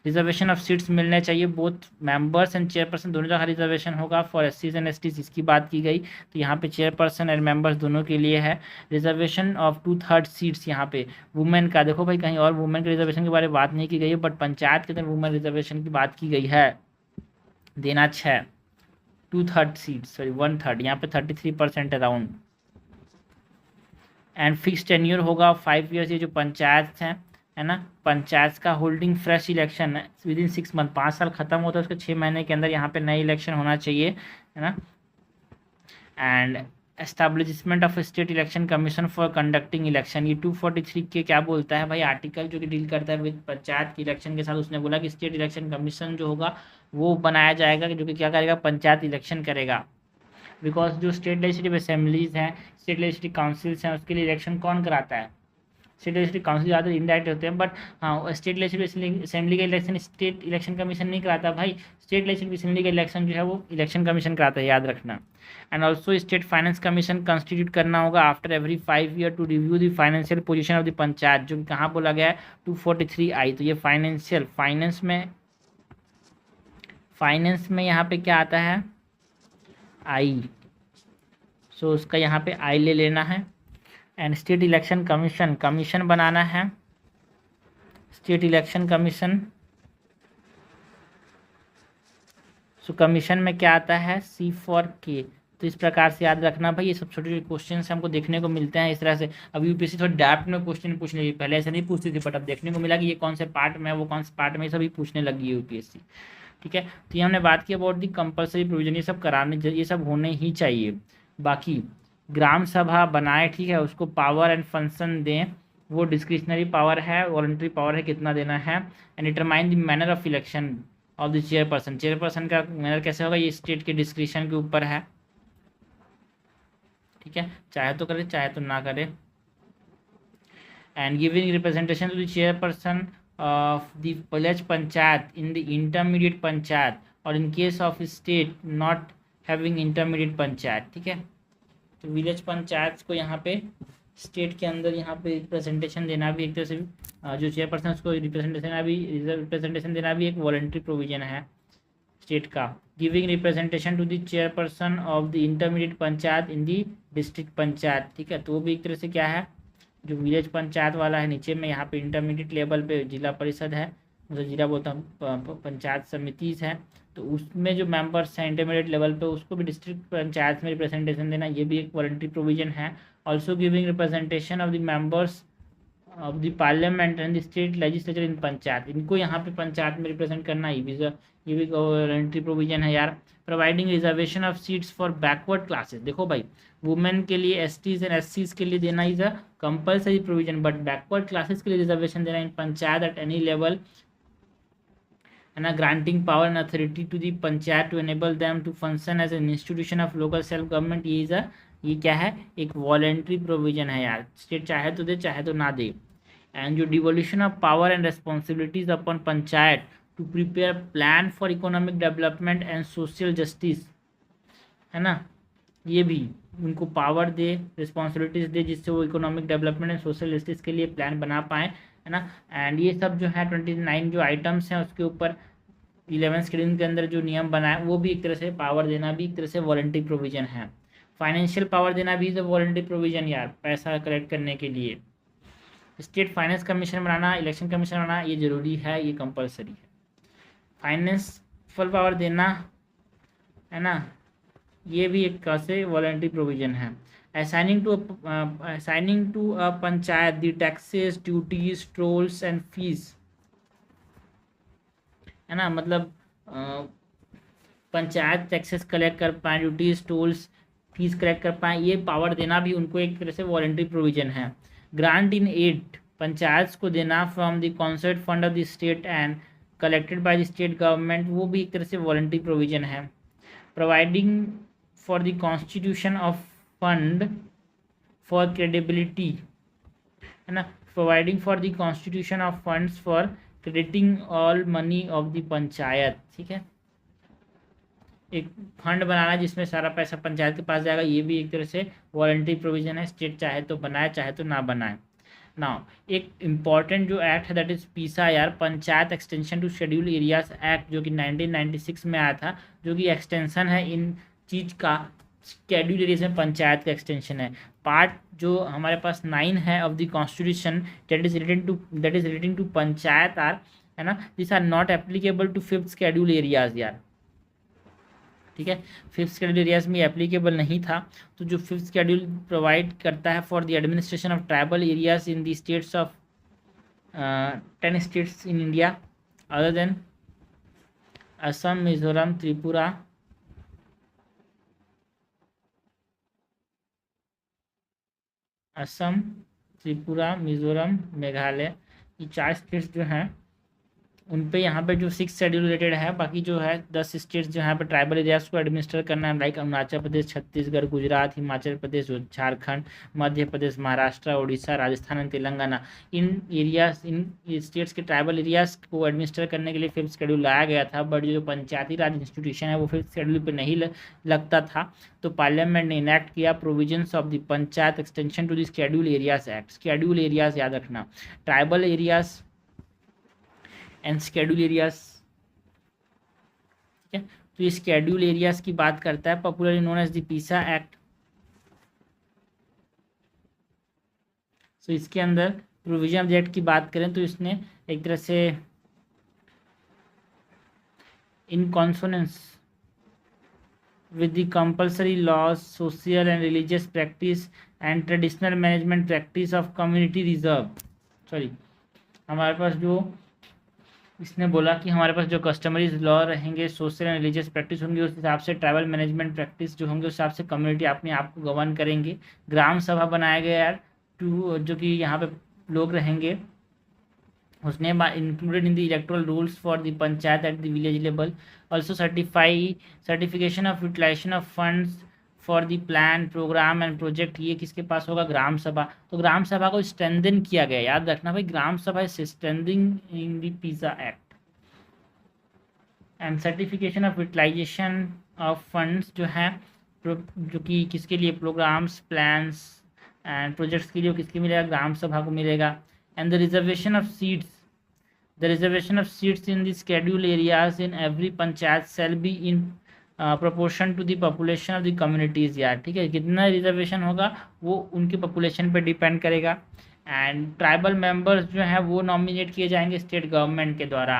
रिजर्वेशन ऑफ सीट्स मिलने चाहिए, बोथ मेंबर्स एंड चेयरपर्सन दोनों जगह रिजर्वेशन होगा। फॉर एससीज एंड एसटीज इसकी बात की गई, तो यहाँ पे चेयरपर्सन एंड मेंबर्स दोनों के लिए है। रिजर्वेशन ऑफ 2/3 सीट्स, यहाँ पे वुमेन का देखो भाई, कहीं और वुमेन के रिजर्वेशन के बारे में बात नहीं की गई है, बट पंचायत के अंदर वुमेन रिजर्वेशन की बात की गई है, देना 6, 2/3 सीट्स, सॉरी 1/3, यहाँ पे 33% अराउंड। एंड फिक्स टेन्योर होगा 5 ईयर्स। ये जो पंचायत है ना, पंचायत का होल्डिंग फ्रेश इलेक्शन है विद इन 6 मंथ, 5 साल खत्म होता है उसके 6 महीने के अंदर यहाँ पे नए इलेक्शन होना चाहिए, है ना। And establishment of state election commission for conducting election, ये 243 के क्या बोलता है भाई, आर्टिकल जो कि डील करता है विद पंचायत के इलेक्शन के साथ। उसने बोला कि स्टेट इलेक्शन कमीशन जो होगा वो बनाया जाएगा, जो कि क्या करेगा, पंचायत इलेक्शन करेगा। बिकॉज जो स्टेट लेजिस्लेटिव असेंबलीज हैं, स्टेट लेजिस्लेटिव काउंसिल्स हैं, उसके लिए इलेक्शन कौन कराता है, स्टेट लेजिस्लेटिव काउंसिल ज़्यादा इंडायरेक्ट होते हैं। बट हाँ, स्टेट लेजिस्लेटिव असेंबली का इलेक्शन स्टेट इलेक्शन कमीशन नहीं कराता भाई, स्टेट लेजिस्लेटिव असेंबली का इलेक्शन जो है वो इलेक्शन कमीशन कराता है, याद रखना। And also state finance commission constitute करना होगा after every 5 year to review the financial position of the panchayat, जो कि कहाँ बोला गया है 243I। तो ये फाइनेंशियल, फाइनेंस में यहाँ पे क्या आता है, आई, सो उसका यहाँ पे आई ले लेना है। एंड स्टेट इलेक्शन कमीशन बनाना है, स्टेट इलेक्शन कमीशन। सो कमीशन में क्या आता है, C फॉर K। तो इस प्रकार से याद रखना भाई, ये सब छोटे छोटे क्वेश्चन हमको देखने को मिलते हैं इस तरह से। अब यूपीएससी थोड़ा डेप्थ में क्वेश्चन पूछने लगी, पहले ऐसे नहीं पूछती थी, बट अब देखने को मिला कि ये कौन से पार्ट में है, वो कौन से पार्ट में, सभी पूछने लगी है यूपीएससी, ठीक है। तो ये हमने बात की अबाउट दी कंपलसरी प्रोविजन, ये सब कराने, ये सब होने ही चाहिए। बाकी ग्राम सभा बनाए, ठीक है, उसको पावर एंड फंक्शन दें, वो डिस्क्रिशनरी पावर है, वॉलंटरी पावर है, कितना देना है। And determine the manner of election of the chairperson का मैनर कैसे होगा, ये स्टेट के डिस्क्रिशन के ऊपर है, ठीक है, चाहे तो करे चाहे तो ना करे। And giving representation to the chairperson of the village panchayat in the intermediate panchayat, और in case of state not having intermediate panchayat, ठीक है। तो विलेज पंचायत को यहाँ पे स्टेट के अंदर यहाँ पे रिप्रेजेंटेशन देना भी एक तरह से, जो चेयरपर्सन उसको रिप्रेजेंटेशन देना भी एक वॉलंटरी प्रोविजन है स्टेट का। Giving representation to the chairperson of the intermediate panchayat in the district panchayat, ठीक है। तो वो भी एक तरह से क्या है, जो विलेज पंचायत वाला है, नीचे में यहाँ पे इंटरमीडिएट लेवल पे जिला परिषद है, मतलब जिला बोलता हूँ, पंचायत समितिज है, तो उसमें जो मेंबर्स हैं इंटरमीडिएट लेवल पे, उसको भी डिस्ट्रिक्ट पंचायत में रिप्रेजेंटेशन देना, ये भी एक वॉलंटरी प्रोविजन है। Also giving representation of the members of the parliament and the state legislature इन पंचायत, इनको यहाँ पे पंचायत में रिप्रेजेंट करना, ये भी वॉलंटरी प्रोविजन है यार। Providing reservation of seats for backward classes, देखो भाई वुमेन के लिए, एसटीज एंड एससीज के लिए देना is a compulsory provision, but backward classes के लिए रिजर्वेशन देना in panchayat at any level, है ना। Granting power and authority to the panchayat to enable them to function as an institution of local self government, ये इज अ, ये क्या है, एक वॉलंटरी प्रोविजन है यार। स्टेट चाहे तो दे, चाहे तो ना दे। एंड जो devolution of power and responsibilities upon panchayat to prepare plan for economic development and social justice, है ना, ये भी उनको पावर दे, रिस्पॉन्सिबिलिटीज दे, जिससे वो economic development and social justice के लिए प्लान बना पाएँ, है ना। एंड ये सब जो है 29 जो आइटम्स हैं उसके ऊपर 11 शेड्यूल के अंदर जो नियम बना है वो भी एक तरह से पावर देना भी एक तरह से वॉलंटरी प्रोविजन है। फाइनेंशियल पावर देना भी इज अ वॉलंटरी प्रोविजन यार, पैसा कलेक्ट करने के लिए। स्टेट फाइनेंस कमीशन बनाना, इलेक्शन कमीशन बनाना, ये जरूरी है, ये कंपलसरी है। फाइनेंशियल पावर देना, है ना, ये भी एक तरह से वॉलंटरी प्रोविजन है। assigning to a panchayat the taxes, duties, tolls and fees, है ना, मतलब पंचायत टैक्सेस कलेक्ट कर पाए, ड्यूटीज, टोल्स, फीस कलेक्ट कर पाए, ये पावर देना भी उनको एक तरह से वॉलंटरी प्रोविजन है। ग्रांट इन एड, पंचायत को देना from the concert fund of the state and collected by the state government, वो भी एक तरह से वॉलंटरी प्रोविजन है। Providing for the constitution of fund for credibility, है ना, providing for the constitution of funds for crediting all money of the panchayat, ठीक है, एक फंड बनाना जिसमें सारा पैसा पंचायत के पास जाएगा, ये भी एक तरह से वॉलंटरी प्रोविजन है। स्टेट चाहे तो बनाए, चाहे तो ना बनाए। नाउ एक इम्पॉर्टेंट जो एक्ट है दैट इज पीसा यार, panchayat extension to schedule areas act, जो कि 1996 में आया था, जो कि एक्सटेंशन है इन चीज़ का, शेड्यूल एरियाज में पंचायत का एक्सटेंशन है। पार्ट जो हमारे पास 9 है of the constitution that is relating to panchayat are, है ना, this are not applicable to 5th schedule areas यार, ठीक है। 5th शेड्यूल एरियाज में एप्लीकेबल नहीं था, तो जो 5th शेड्यूल प्रोवाइड करता है for the administration of tribal areas in the states of 10 states in India other than Assam, Mizoram, Tripura, Assam, Tripura, Mizoram, Meghalaya, ये 4 स्टेट्स जो हैं उन पे यहाँ पे जो 6th शेड्यूल रिलेटेड है। बाकी जो है 10 स्टेट्स जो यहाँ पे ट्राइबल एरियाज को एडमिनिस्टर करना है, like Arunachal Pradesh, Chhattisgarh, Gujarat, Himachal Pradesh, Jharkhand, Madhya Pradesh, Maharashtra, Orissa, Rajasthan and Telangana. In areas, in states के ट्राइबल एरियाज को एडमिनिस्टर करने के लिए 5th शेड्यूल लाया गया था, बट जो पंचायती राज इंस्टीट्यूशन है वो 5th शेड्यूल पर नहीं लगता था, तो पार्लियामेंट ने इनैक्ट किया provisions of the panchayat extension to the schedule areas act. Schedule areas याद रखना, tribal areas and schedule areas, ठीक है। तो ये शेड्यूल एरियाज की बात करता है, popularly known as the PESA act. तो इसके अंदर प्रोविजन ऑफ द एक्ट की बात करें तो इसने एक तरह से इन consonance with the compulsory laws, social and religious practice and traditional management practice of community reserve, sorry, हमारे पास जो इसने बोला कि हमारे पास जो कस्टमरीज लॉ रहेंगे, सोशल एंड रिलीजियस प्रैक्टिस होंगी, उस हिसाब से ट्राइबल मैनेजमेंट प्रैक्टिस जो होंगे उस हिसाब से कम्युनिटी अपने आप को गवर्न करेंगे। ग्राम सभा बनाया गया यार, टू जो कि यहाँ पे लोग रहेंगे, उसने included in the electoral rules for the panchayat at the village level. Also certification of utilisation of funds for the plan, programme and project, ये किसके पास होगा, ग्राम सभा। तो ग्राम सभा को स्ट्रेंथन किया गया, याद रखना भाई, gram sabha strengthening in the PESA act. And certification of utilisation of funds जो है, जो कि किसके लिए, प्रोग्राम्स, प्लान्स एंड प्रोजेक्ट्स के लिए किसके मिलेगा, ग्राम सभा को मिलेगा। And the reservation of seats, the reservation of seats in the schedule areas in every panchayat shall be in proportion to the population of the communities यार, ठीक है। कितना रिजर्वेशन होगा वो उनकी पॉपुलेशन पे डिपेंड करेगा। एंड ट्राइबल मेंबर्स जो हैं वो नॉमिनेट किए जाएंगे स्टेट गवर्नमेंट के द्वारा।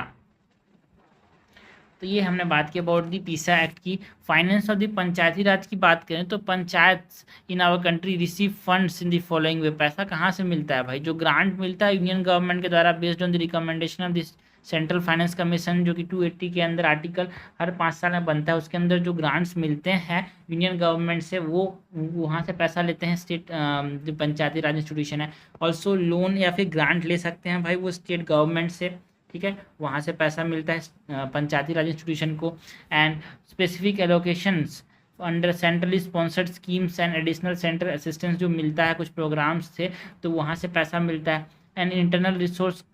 तो ये हमने बात की अबाउट दी पीसा एक्ट की। Finance of the panchayati raj की बात करें तो panchayat in our country receive funds in the following way. पैसा कहाँ से मिलता है भाई? जो ग्रांट मिलता है यूनियन गवर्नमेंट के द्वारा based on the recommendation of this central finance commission, जो कि 280 के अंदर आर्टिकल हर 5 साल में बनता है, उसके अंदर जो ग्रांट्स मिलते हैं यूनियन गवर्नमेंट से वो वहाँ से पैसा लेते हैं स्टेट जो पंचायती राज इंस्टीट्यूशन है। ऑल्सो लोन या फिर ग्रांट ले सकते हैं भाई वो स्टेट गवर्नमेंट से, ठीक है, वहाँ से पैसा मिलता है पंचायती राज इंस्टीट्यूशन को। And specific allocations under centrally sponsored schemes and additional central assistance जो मिलता है कुछ प्रोग्राम्स से, तो वहाँ से पैसा मिलता है। एंड इंटरनल रिसोर्स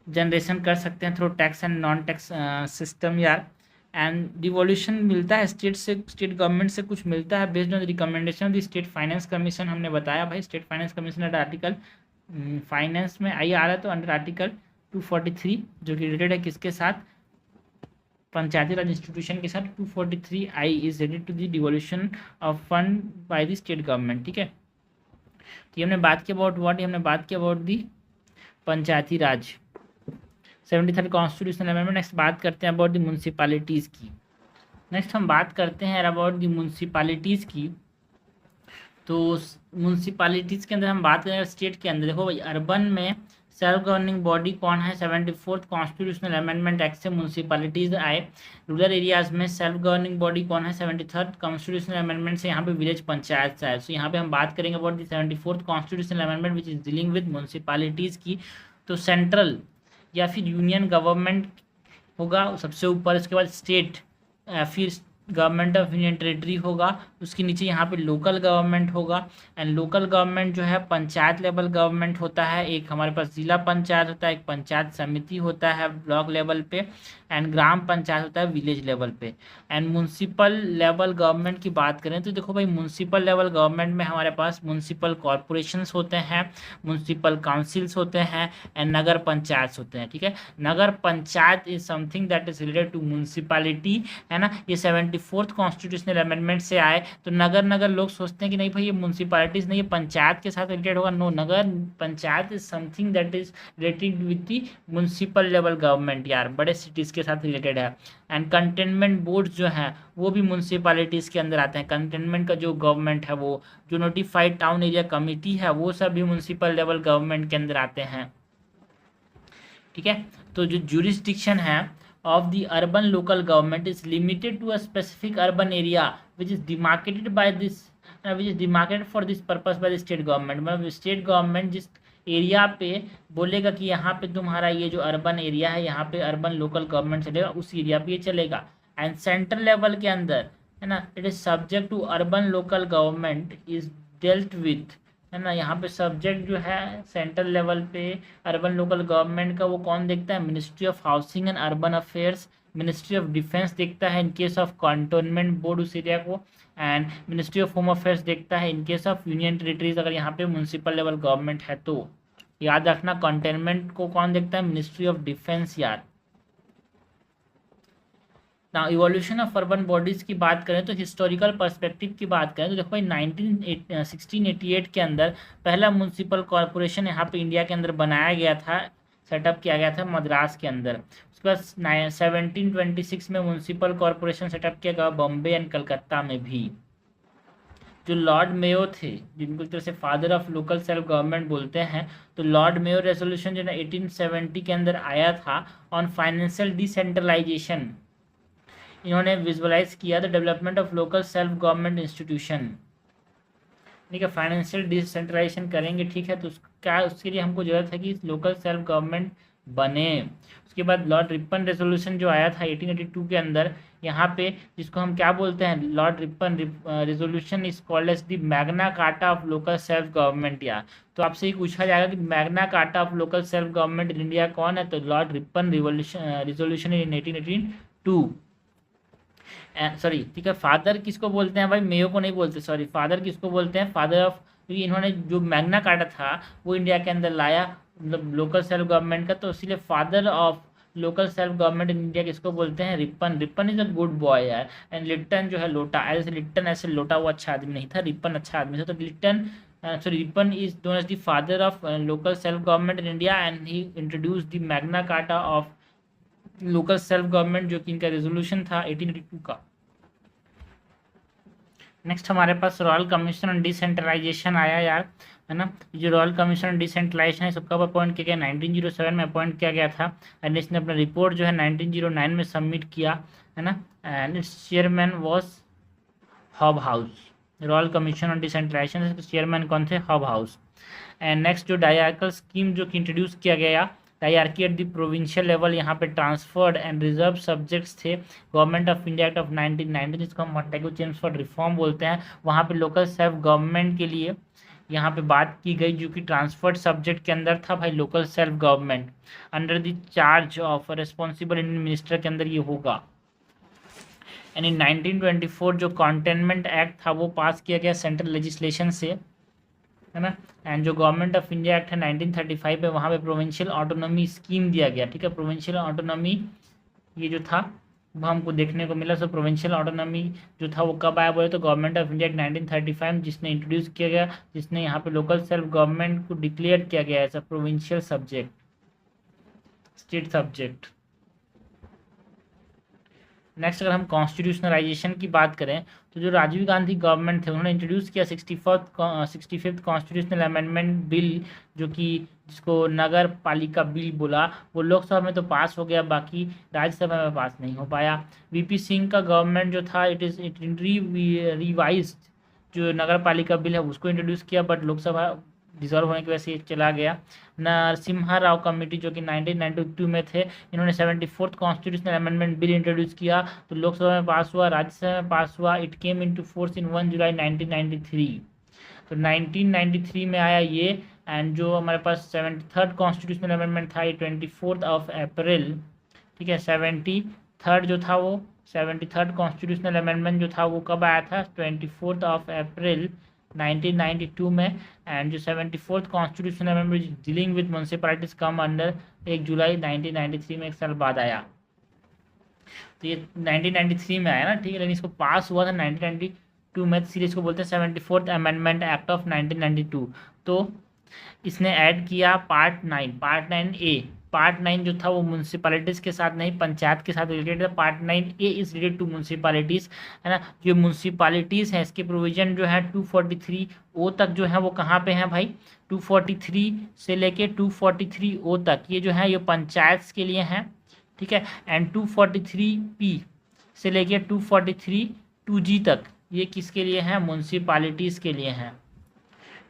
जनरेशन कर सकते हैं through tax and non tax system यार। एंड डिवोल्यूशन मिलता है स्टेट से, स्टेट गवर्नमेंट से कुछ मिलता है based on recommendation of the state finance commission. हमने बताया भाई state finance commission under article finance में आई आ रहा है, तो अंडर आर्टिकल 243 जो कि रिलेटेड है किसके साथ? पंचायती राज इंस्टीट्यूशन के साथ। 243 I is related to the devolution of fund by the state government, ठीक है। तो ये हमने बात की अबाउट व्हाट, हमने बात की about the Panchayati Raj 73rd constitutional amendment. Next बात करते हैं अबाउट द म्यूनसिपैलिटीज़ की। नेक्स्ट हम बात करते हैं अबाउट द म्यूनसिपैलिटीज़ की। तो म्यूनसिपैलिटीज़ के अंदर हम बात करें स्टेट के अंदर, देखो भाई अर्बन में सेल्फ गवर्निंग बॉडी कौन है? 74th कॉन्स्टिट्यूशनल अमेंडमेंट एक्ट से म्यूनसिपैलिटीज़ आए। रूरल एरियाज़ में सेल्फ गवर्निंग बॉडी कौन है? 73rd कॉन्स्टिट्यूशनल अमेंडमेंट से यहाँ पे विलेज पंचायत से आए। सो यहाँ पे हम बात करेंगे about the 74th constitutional amendment which is dealing with municipalities की। तो सेंट्रल या फिर यूनियन गवर्नमेंट होगा सबसे ऊपर, उसके बाद स्टेट या फिर गवर्नमेंट ऑफ यूनियन टेरेटरी होगा, उसके नीचे यहाँ पे लोकल गवर्नमेंट होगा। एंड लोकल गवर्नमेंट जो है पंचायत लेवल गवर्नमेंट होता है, एक हमारे पास जिला पंचायत होता है, एक पंचायत समिति होता है ब्लॉक लेवल पे, एंड ग्राम पंचायत होता है विलेज लेवल पे। एंड म्यूनसिपल लेवल गवर्नमेंट की बात करें तो देखो भाई म्यूनसिपल लेवल गवर्नमेंट में हमारे पास म्यूनसिपल कॉरपोरेशंस होते हैं, म्यूनसिपल काउंसिल्स होते हैं एंड नगर पंचायत होते हैं, ठीक है। Nagar panchayat is something that is related to municipality, है ना। ये 74th कॉन्स्टिट्यूशनल अमेंडमेंट से आए। तो नगर नगर लोग सोचते हैं कि नहीं भाई ये म्यूनसिपैलिटीज नहीं, ये पंचायत के साथ रिलेटेड होगा। No, nagar panchayat is something that is related with the municipal level government यार, बड़े सिटीज़ के साथ रिलेटेड है। एंड कंटेनमेंट बोर्ड्स जो हैं वो भी म्यूनसिपैलिटीज़ के अंदर आते हैं। कंटेनमेंट का जो गवर्नमेंट है वो, जो नोटिफाइड टाउन एरिया कमिटी है वो सब भी म्यूनसिपल लेवल गवर्नमेंट के अंदर आते हैं, ठीक है। तो जो जुरिस्डिक्शन है of the urban local government is limited to a specific urban area which is demarcated by this which is demarcated for this purpose by the state government। मतलब स्टेट गवर्नमेंट जिस एरिया पे बोलेगा कि यहाँ पे तुम्हारा ये जो अर्बन एरिया है यहाँ पे अर्बन लोकल गवर्नमेंट चलेगा, उस एरिया पे ये चलेगा। एंड सेंट्रल लेवल के अंदर, है ना, it is subject to urban local government is dealt with, है ना। यहाँ पे सब्जेक्ट जो है सेंट्रल लेवल पे अर्बन लोकल गवर्नमेंट का वो कौन देखता है? Ministry of housing and urban affairs, ministry of defence देखता है in case of cantonment board उस एरिया को, and ministry of home affairs देखता है in case of union territories, अगर यहाँ पे म्यूनसिपल लेवल गवर्नमेंट है तो। याद रखना कंटेनमेंट को कौन देखता है? मिनिस्ट्री ऑफ डिफेंस यार। ना इवोल्यूशन ऑफ अर्बन बॉडीज़ की बात करें तो हिस्टोरिकल पर्सपेक्टिव की बात करें तो देखो भाई 1688 के अंदर पहला म्यूनसिपल कॉरपोरेशन यहाँ पे इंडिया के अंदर बनाया गया था, सेटअप किया गया था मद्रास के अंदर। उसके बाद 1726 में म्यूनसिपल कॉरपोरेशन सेटअप किया गया बॉम्बे एंड कलकत्ता में भी। जो लॉर्ड मेयो थे जिनको एक तरह से father of local self government बोलते हैं, तो लॉर्ड मेयो रेजोल्यूशन जो है 1870 के अंदर आया था ऑन फाइनेंशियल डिसेंट्रलाइजेशन। इन्होंने विजुअलाइज किया the development of local self government institution, ठीक है। फाइनेंशियल डिसेंट्रलाइजेशन करेंगे, ठीक है, तो क्या उसके लिए हमको जरूरत है कि लोकल सेल्फ गवर्नमेंट बने। उसके बाद लॉर्ड रिपन रेजोल्यूशन जो आया था 1882 के अंदर, यहाँ पे जिसको हम क्या बोलते हैं? Lord Ripon resolution is called as the Magna Carta of local self government यार। तो आपसे ये पूछा जाएगा कि Magna Carta of local self government in India कौन है? तो Lord Ripon resolution in 1882। Sorry, ठीक है, फादर किसको बोलते हैं भाई? मेयो को नहीं बोलते, सॉरी, फादर किसको बोलते हैं? फादर ऑफ, क्योंकि इन्होंने जो मैग्ना कार्टा था वो इंडिया के अंदर लाया, मतलब लोकल सेल्फ गवर्नमेंट का, तो इसीलिए father of local self government in India किसको बोलते हैं? Ripon. Ripon is a good boy यार। एंड लिट्टन जो है लोटा, ऐसे लिट्टन ऐसे लोटा वो अच्छा आदमी नहीं था, रिपन अच्छा आदमी था। तो Lytton sorry Ripon is known as the father of local self government in India and he introduce the Magna Carta of local self government, जो कि इनका रेजोल्यूशन था 1882 का। नेक्स्ट हमारे पास रॉयल कमीशन ऑन डिसेंट्रलाइजेशन आया यार, है ना। जो रॉयल कमीशन ऑन डिसेंट्रलाइजेशन है, सबका अपॉइंट किया गया 1907 में अपॉइंट किया गया था, एंड इसने अपना रिपोर्ट जो है 1909 में सबमिट किया, है ना। And its chairman was Hobhouse. Royal commission on decentralisation के चेयरमैन कौन थे? Hob house. एंड नेक्स्ट जो डायरेक्टल स्कीम जो कि इंट्रोड्यूस किया गया, dyarchy at the provincial level, यहाँ पे ट्रांसफर्ड एंड रिजर्व सब्जेक्ट्स थे। Government of India act of 1919, जिसको हम मॉन्टेगू चेम्सफोर्ड रिफॉर्म बोलते हैं, वहाँ पे लोकल सेल्फ गवर्नमेंट के लिए यहाँ पे बात की गई, जो कि ट्रांसफर्ड सब्जेक्ट के अंदर था भाई local self government, under the charge of responsible Indian minister के अंदर ये होगा। एंड इन 1924 जो कॉन्टेनमेंट एक्ट था वो पास किया गया सेंट्रल लेजिस्लेशन से, है ना। एंड जो गवर्नमेंट ऑफ इंडिया एक्ट है 1935 में, वहाँ पे प्रोविंशियल ऑटोनॉमी स्कीम दिया गया, ठीक है। प्रोविंशियल ऑटोनॉमी ये जो था वो हमको देखने को मिला। सो प्रोविंशियल ऑटोनॉमी जो था वो कब आया बोले तो गवर्नमेंट ऑफ इंडिया एक्ट 1935 में, जिसने इंट्रोड्यूस किया गया, जिसने यहाँ पे लोकल सेल्फ गवर्नमेंट को डिक्लेयर किया गया as a provincial subject, state subject. Next अगर हम कॉन्स्टिट्यूशनलाइजेशन की बात करें, तो जो राजीव गांधी गवर्नमेंट थे उन्होंने इंट्रोड्यूस किया 65th कॉन्स्टिट्यूशनल अमेंडमेंट बिल, जो कि जिसको नगर पालिका बिल बोला। वो लोकसभा में तो पास हो गया, बाकी राज्यसभा में पास नहीं हो पाया। वीपी सिंह का गवर्नमेंट जो था इट रिवाइज जो नगर पालिका बिल है उसको इंट्रोड्यूस किया, बट लोकसभा डिसॉल्व होने की वजह से चला गया। नरसिम्हा राव कमेटी जो कि 1992 में थे, इन्होंने 74th constitutional amendment bill introduce किया, तो लोकसभा में पास हुआ, राज्यसभा में पास हुआ। इट केम इनटू फोर्स इन 1 जुलाई 1993। तो 1993 में आया ये। एंड जो हमारे पास 73rd कॉन्स्टिट्यूशनल अमेंडमेंट था ये 24 अप्रैल, ठीक है। 73rd जो था वो 73rd कॉन्स्टिट्यूशनल अमेंडमेंट जो था वो कब आया था? 24 अप्रैल 1992 में। एंड जो 74th constitutional amendment dealing with municipalities come under 1 जुलाई 1993 में, एक साल बाद आया। तो ये 1993 में आया ना, ठीक है। लेकिन इसको पास हुआ था 1992 में, सीरीज को बोलते हैं 74th अमेंडमेंट एक्ट ऑफ 1992। तो इसने ऐड किया पार्ट 9 ए। पार्ट 9 जो था वो म्यूनसिपैलिटीज़ के साथ नहीं, पंचायत के साथ रिलेटेड था। Part 9 A is related to municipalities, है ना। जो म्यूनसिपैलिटीज़ हैं इसके प्रोविजन जो है 243 ओ तक जो है वो कहाँ पे हैं भाई? 243 से लेके 243 ओ तक ये जो है ये पंचायत के लिए हैं, ठीक है। एंड 243 पी से लेके 243 2G तक ये किसके लिए हैं? म्यूनसिपैलिटीज़ के लिए हैं,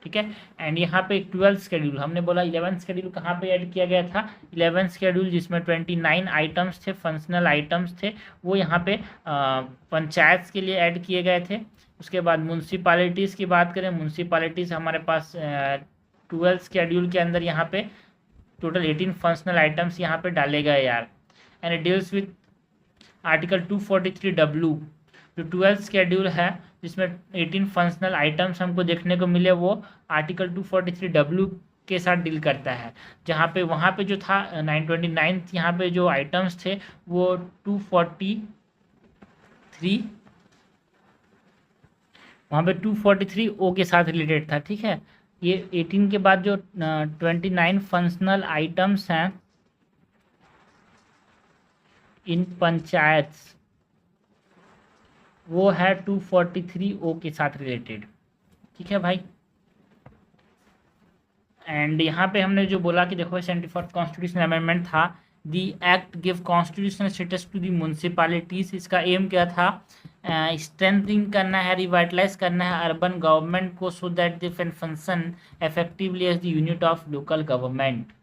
ठीक है। एंड यहाँ पे 12th शेड्यूल, हमने बोला 11th शेड्यूल कहाँ पे ऐड किया गया था? 11th शेड्यूल जिसमें 29 आइटम्स थे, फंक्शनल आइटम्स थे, वो यहाँ पे पंचायत के लिए ऐड किए गए थे। उसके बाद म्यूनसिपैलिटीज़ की बात करें, म्यूनसिपैलिटीज़ हमारे पास 12th शेड्यूल के अंदर यहाँ पे टोटल 18 फंक्शनल आइटम्स यहाँ पे डाले गए यार। And it deals with article 243W। जो 12th शेड्यूल है जिसमें 18 फंक्शनल आइटम्स हमको देखने को मिले, वो आर्टिकल 243W के साथ डील करता है। जहाँ पे वहाँ पे जो था 929 यहाँ पे जो आइटम्स थे वो 243 वहाँ पे 243 ओ के साथ रिलेटेड था, ठीक है। ये 18 के बाद जो 29 फंक्शनल आइटम्स हैं इन पंचायत, वो है 243 ओ के साथ रिलेटेड, ठीक है भाई। एंड यहाँ पे हमने जो बोला कि देखो 74th कॉन्स्टिट्यूशनल अमेंडमेंट था, the act give constitutional status to the municipalities. इसका एम क्या था? स्ट्रेंथनिंग करना है, रिवाइटलाइज करना है अर्बन गवर्नमेंट को, so that they can function effectively as the unit of local government.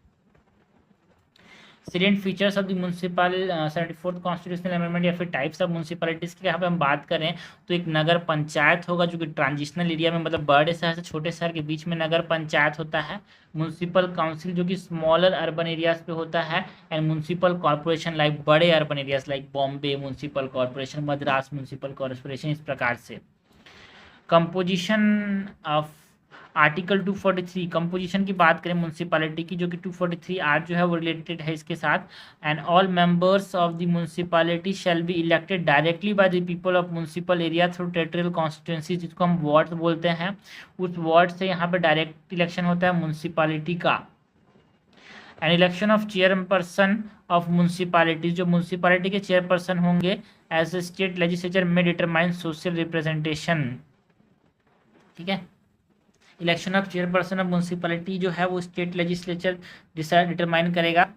Salient features of the municipal 74th constitutional amendment या फिर टाइप्स ऑफ म्यूनसिपैलिटीज़ की यहाँ पे हम बात करें तो एक नगर पंचायत होगा जो कि ट्रांजिशनल एरिया में, मतलब बड़े शहर से छोटे शहर के बीच में नगर पंचायत होता है। म्यूनसिपल काउंसिल जो कि स्मॉलर अर्बन एरियाज पे होता है। एंड म्यूनसिपल कॉर्पोरेशन लाइक बड़े urban areas like Bombay municipal corporation, Madras municipal corporation, इस प्रकार से। कंपोजिशन ऑफ आर्टिकल 243, कंपोजिशन की बात करें म्यूनसिपैलिटी की, जो कि 243 आर जो है वो रिलेटेड है इसके साथ। And all members of the municipality shall be elected directly by the people of municipal area through territorial constituency, जिसको हम वार्ड बोलते हैं। उस वार्ड से यहाँ पे डायरेक्ट इलेक्शन होता है म्यूनसिपैलिटी का। And election of chairperson of municipalities, जो म्यूनसिपालिटी के चेयरपर्सन होंगे as a state legislature may determine social representation. ठीक है, election of chairperson of municipality जो है वो स्टेट लेजिस्लेचर डिटरमाइन करेगा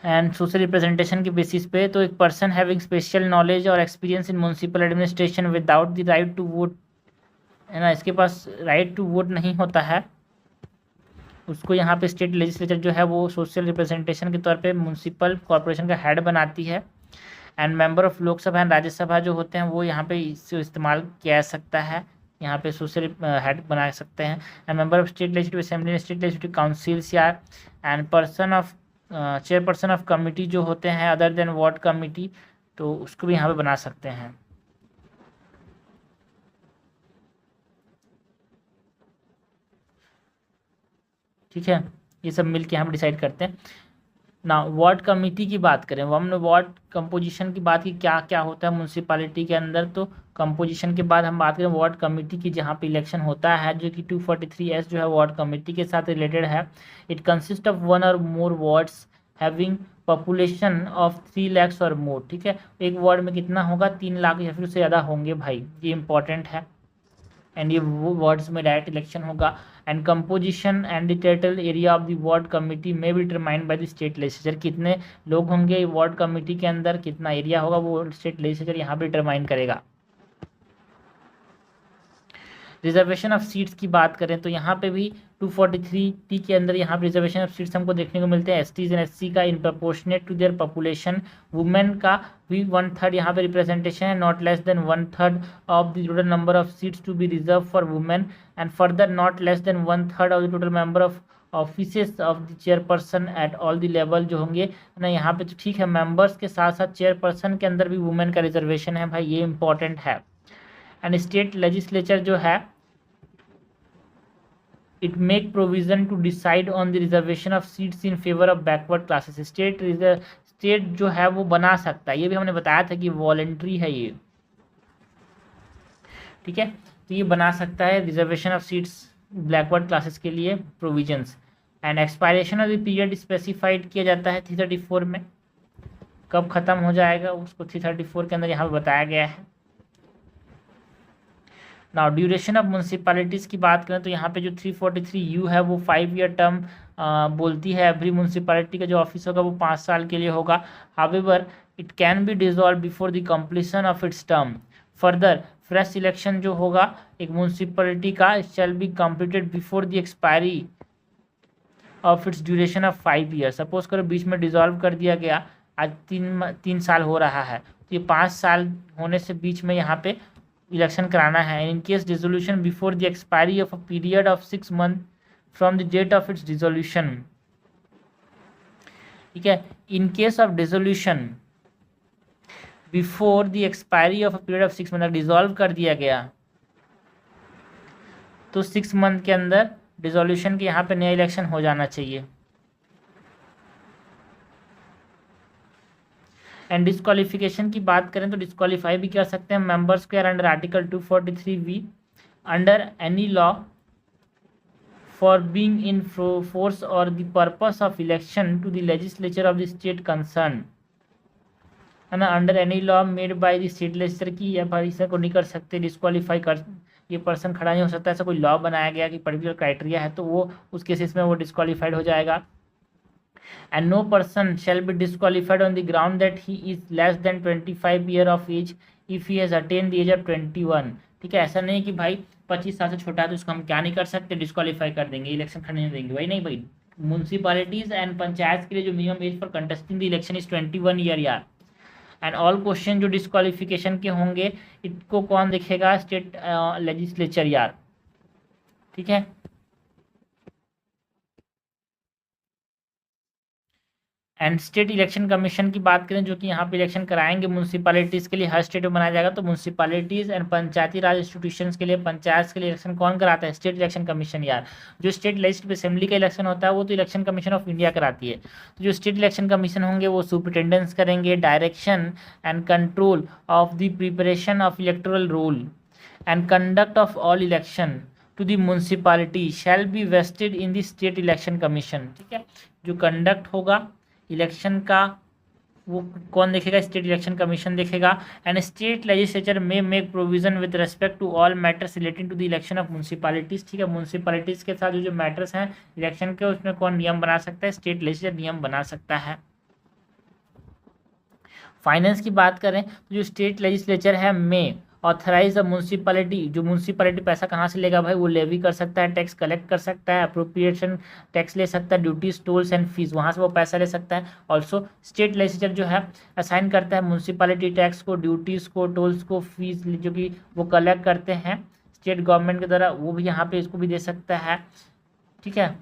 एंड सोशल रिप्रेजेंटेशन के बेसिस पे। तो एक पर्सन हैविंग स्पेशल नॉलेज और experience in municipal administration without the right to vote, है ना, इसके पास राइट टू वोट नहीं होता है, उसको यहाँ पे स्टेट लेजिस्लेचर जो है वो सोशल रिप्रेजेंटेशन के तौर पे म्यूनसिपल कॉर्पोरेशन का हेड बनाती है। And member of Lok Sabha and Rajya Sabha जो होते हैं वो यहाँ पे इससे इस्तेमाल किया जा सकता है, यहाँ पे सोशल हेड बना सकते हैं। And member of state legislative assembly, state legislative councils या and person of chairperson of committee जो होते हैं अदर देन वार्ड कमिटी, तो उसको भी यहाँ पे बना सकते हैं। ठीक है, ये सब मिल के यहाँ पे डिसाइड करते हैं ना। वार्ड कमेटी की बात करें, हमने वार्ड कंपोजिशन की बात की, क्या क्या होता है म्यूनसिपालिटी के अंदर, तो कंपोजिशन के बाद हम बात करें वार्ड कमेटी की, जहाँ पे इलेक्शन होता है, जो कि 243S जो है वार्ड कमेटी के साथ रिलेटेड है। इट कंसिस्ट ऑफ 1 और more wards having population of 3 lakh और मोर। ठीक है, एक वार्ड में कितना होगा, 3 लाख या फिर उससे ज़्यादा होंगे भाई, ये इंपॉर्टेंट है। एंड ये वो वार्ड्स में डायरेक्ट इलेक्शन होगा। And composition and the territorial area of the ward committee में भी determined by the state legislature, कितने लोग होंगे वार्ड कमेटी के अंदर, कितना एरिया होगा, वो स्टेट लेजिस्लेचर यहाँ पे डिटरमाइन करेगा। रिजर्वेशन ऑफ सीट्स की बात करें तो यहाँ पे भी 243T के अंदर यहाँ पे रिजर्वेशन ऑफ सीट्स हमको देखने को मिलते हैं। एसटीज एंड एससी का in proportionate to their population, women का भी 1/3 यहाँ पे रिप्रेजेंटेशन है, not less than 1/3 of the total number of seats to be reserve for women, and further not less than 1/3 of the total member of offices of the chairperson at all the level जो होंगे ना। यहाँ पे तो ठीक है, मेंबर्स के साथ साथ चेयरपर्सन के अंदर भी वुमेन का रिजर्वेशन है भाई, ये इंपॉर्टेंट है। एंड स्टेट लेजिस्लेचर जो है it make provision to decide on the reservation of seats in favour of backward classes. State जो है वो बना सकता है, ये भी हमने बताया था कि वॉलेंट्री है ये। ठीक है, तो ये बना सकता है reservation of seats backward classes के लिए provisions. And expiration of the period specified किया जाता है 334 में, कब खत्म हो जाएगा उसको 334 के अंदर यहाँ पे बताया गया है। नाउ ड्यूरेशन ऑफ म्यूनसिपैलिटीज़ की बात करें तो यहाँ पे जो 343U है वो 5 ईयर टर्म बोलती है। एवरी म्यूनसिपैलिटी का जो ऑफिस होगा वो 5 साल के लिए होगा। However it can be dissolve before the completion of its term. Further fresh election जो होगा एक म्यूनसिपैलिटी का shall be completed before the expiry of its duration of 5 year. Suppose करो बीच में डिसॉल्व कर दिया गया, आज 3 साल हो रहा है, तो ये 5 साल होने से बीच में यहाँ पे इलेक्शन कराना है। In case dissolution before the expiry of a period of 6 month from the date of its dissolution. ठीक है, in case of dissolution before the expiry of a period of 6 month, dissolve कर दिया गया तो 6 मंथ के अंदर डिसोल्यूशन के यहाँ पे नया इलेक्शन हो जाना चाहिए। एंड डिस्क्वालिफिकेशन की बात करें तो डिस्क्वालीफाई भी कर सकते हैं मेंबर्स को under article 243V under any law for being in force और the purpose of election to the legislature of the state concern, है ना। Under any law made by the state legislature की या परिषद को नहीं कर सकते, डिस्क्वालीफाई कर, ये पर्सन खड़ा नहीं हो सकता। ऐसा कोई लॉ बनाया गया कि पर्टिकुलर क्राइटेरिया है तो वो उस केसेस में वो डिस्क्वालीफाइड हो जाएगा। And no person shall be disqualified on the ground that he is less than 25 year of age if he has attained the age of 21। ठीक है, ऐसा नहीं कि भाई 25 साल से छोटा है तो उसको हम क्या नहीं कर सकते, डिस्क्वालीफाई कर देंगे, इलेक्शन खड़े नहीं देंगे भाई, नहीं भाई। म्यूनसिपैलिटीज एंड पंचायत के लिए जो minimum age for contesting the election is 21 year यार। एंड ऑल क्वेश्चन जो डिस्क्वालिफिकेशन के होंगे इनको कौन देखेगा, स्टेट लेजिस्लेचर यार। ठीक है, एंड स्टेट इलेक्शन कमीशन की बात करें जो कि यहाँ पे इलेक्शन कराएंगे म्यूनसिपैलिटीज़ के लिए, हर स्टेट में बनाया जाएगा। तो municipalities and Panchayati raj institutions के लिए, पंचायत के लिए इलेक्शन कौन कराता है, स्टेट इलेक्शन कमीशन यार। जो स्टेट लेजिस्लेटिव असेंबली का इलेक्शन होता है वो तो इलेक्शन कमीशन ऑफ इंडिया कराती है। तो जो स्टेट इलेक्शन कमीशन होंगे वो सुपरिटेंडेंस करेंगे, direction and control of the preparation of electoral roll and conduct of all election to the municipality shall be vested in the state election commission. ठीक है, जो कंडक्ट होगा इलेक्शन का वो कौन देखेगा? स्टेट इलेक्शन कमीशन देखेगा। And state legislature may make provision with respect to all matters relating to the election of municipalities. ठीक है, म्यूनसिपालिटीज के साथ जो मैटर्स हैं इलेक्शन के, उसमें कौन नियम बना सकता है? स्टेट लेजिस्लेचर नियम बना सकता है। फाइनेंस की बात करें तो जो स्टेट लेजिस्लेचर है में ऑथराइज द म्यूनसिपैलिटी, जो म्यूनसिपैलिटी पैसा कहाँ से लेगा भाई? वो लेवी कर सकता है, टैक्स कलेक्ट कर सकता है, अप्रोप्रिएशन टैक्स ले सकता है, ड्यूटीज टोल्स एंड फीस वहाँ से वो पैसा ले सकता है। ऑल्सो स्टेट लेजिस्लेचर जो है असाइन करता है म्यूनसिपैलिटी टैक्स को, ड्यूटीज़ को, टोल्स को, फीस जो कि वो कलेक्ट करते हैं स्टेट गवर्नमेंट के द्वारा, वो भी यहाँ पे इसको भी दे सकता है। ठीक है,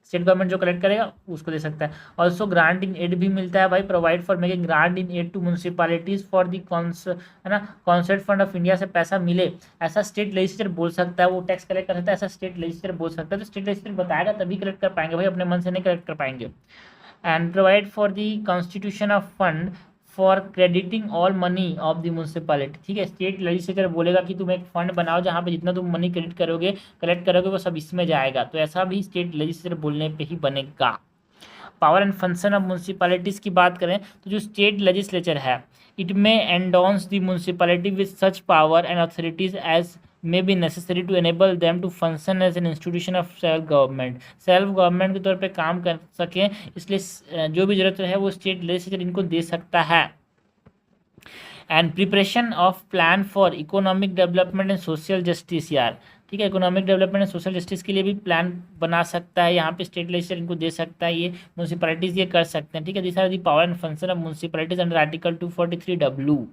स्टेट गवर्नमेंट जो कलेक्ट करेगा उसको दे सकता है। ऑल्सो ग्रांट इन एड भी मिलता है भाई, provide for making grant in aid to municipalities for the है ना, कॉन्सर्ट फंड ऑफ इंडिया से पैसा मिले, ऐसा स्टेट लेजिस्लेचर बोल सकता है। वो टैक्स कलेक्ट कर सकता है, ऐसा स्टेट लेजिस्लेचर बोल सकता है। तो स्टेट लेजिस्लेचर बताएगा तभी कलेक्ट कर पाएंगे भाई, अपने मन से नहीं कलेक्ट कर पाएंगे। And provide for the constitution of fund for crediting all money of the municipality. ठीक है, स्टेट लेजिस्लेचर बोलेगा कि तुम एक फंड बनाओ जहाँ पे जितना तुम मनी क्रेडिट करोगे, कलेक्ट करोगे, वो सब इसमें जाएगा। तो ऐसा भी स्टेट लेजिस्लेचर बोलने पे ही बनेगा। Power and function of municipalities की बात करें तो जो स्टेट लेजिस्लेचर है इट में endows the municipality with such power and authorities as may be necessary to enable them to function as an institution of self government, self government के तौर पे काम कर सकें, इसलिए जो भी जरूरत है वो स्टेट लेजिस्लेचर इनको दे सकता है। And preparation of plan for economic development and social justice यार। ठीक है, economic development and social justice के लिए भी प्लान बना सकता है, यहाँ पे स्टेट लेजिस्लेचर इनको दे सकता है, ये म्यूनसिपैलिटीज ये कर सकते हैं। ठीक है, this are the power and function of municipalities under article 243W।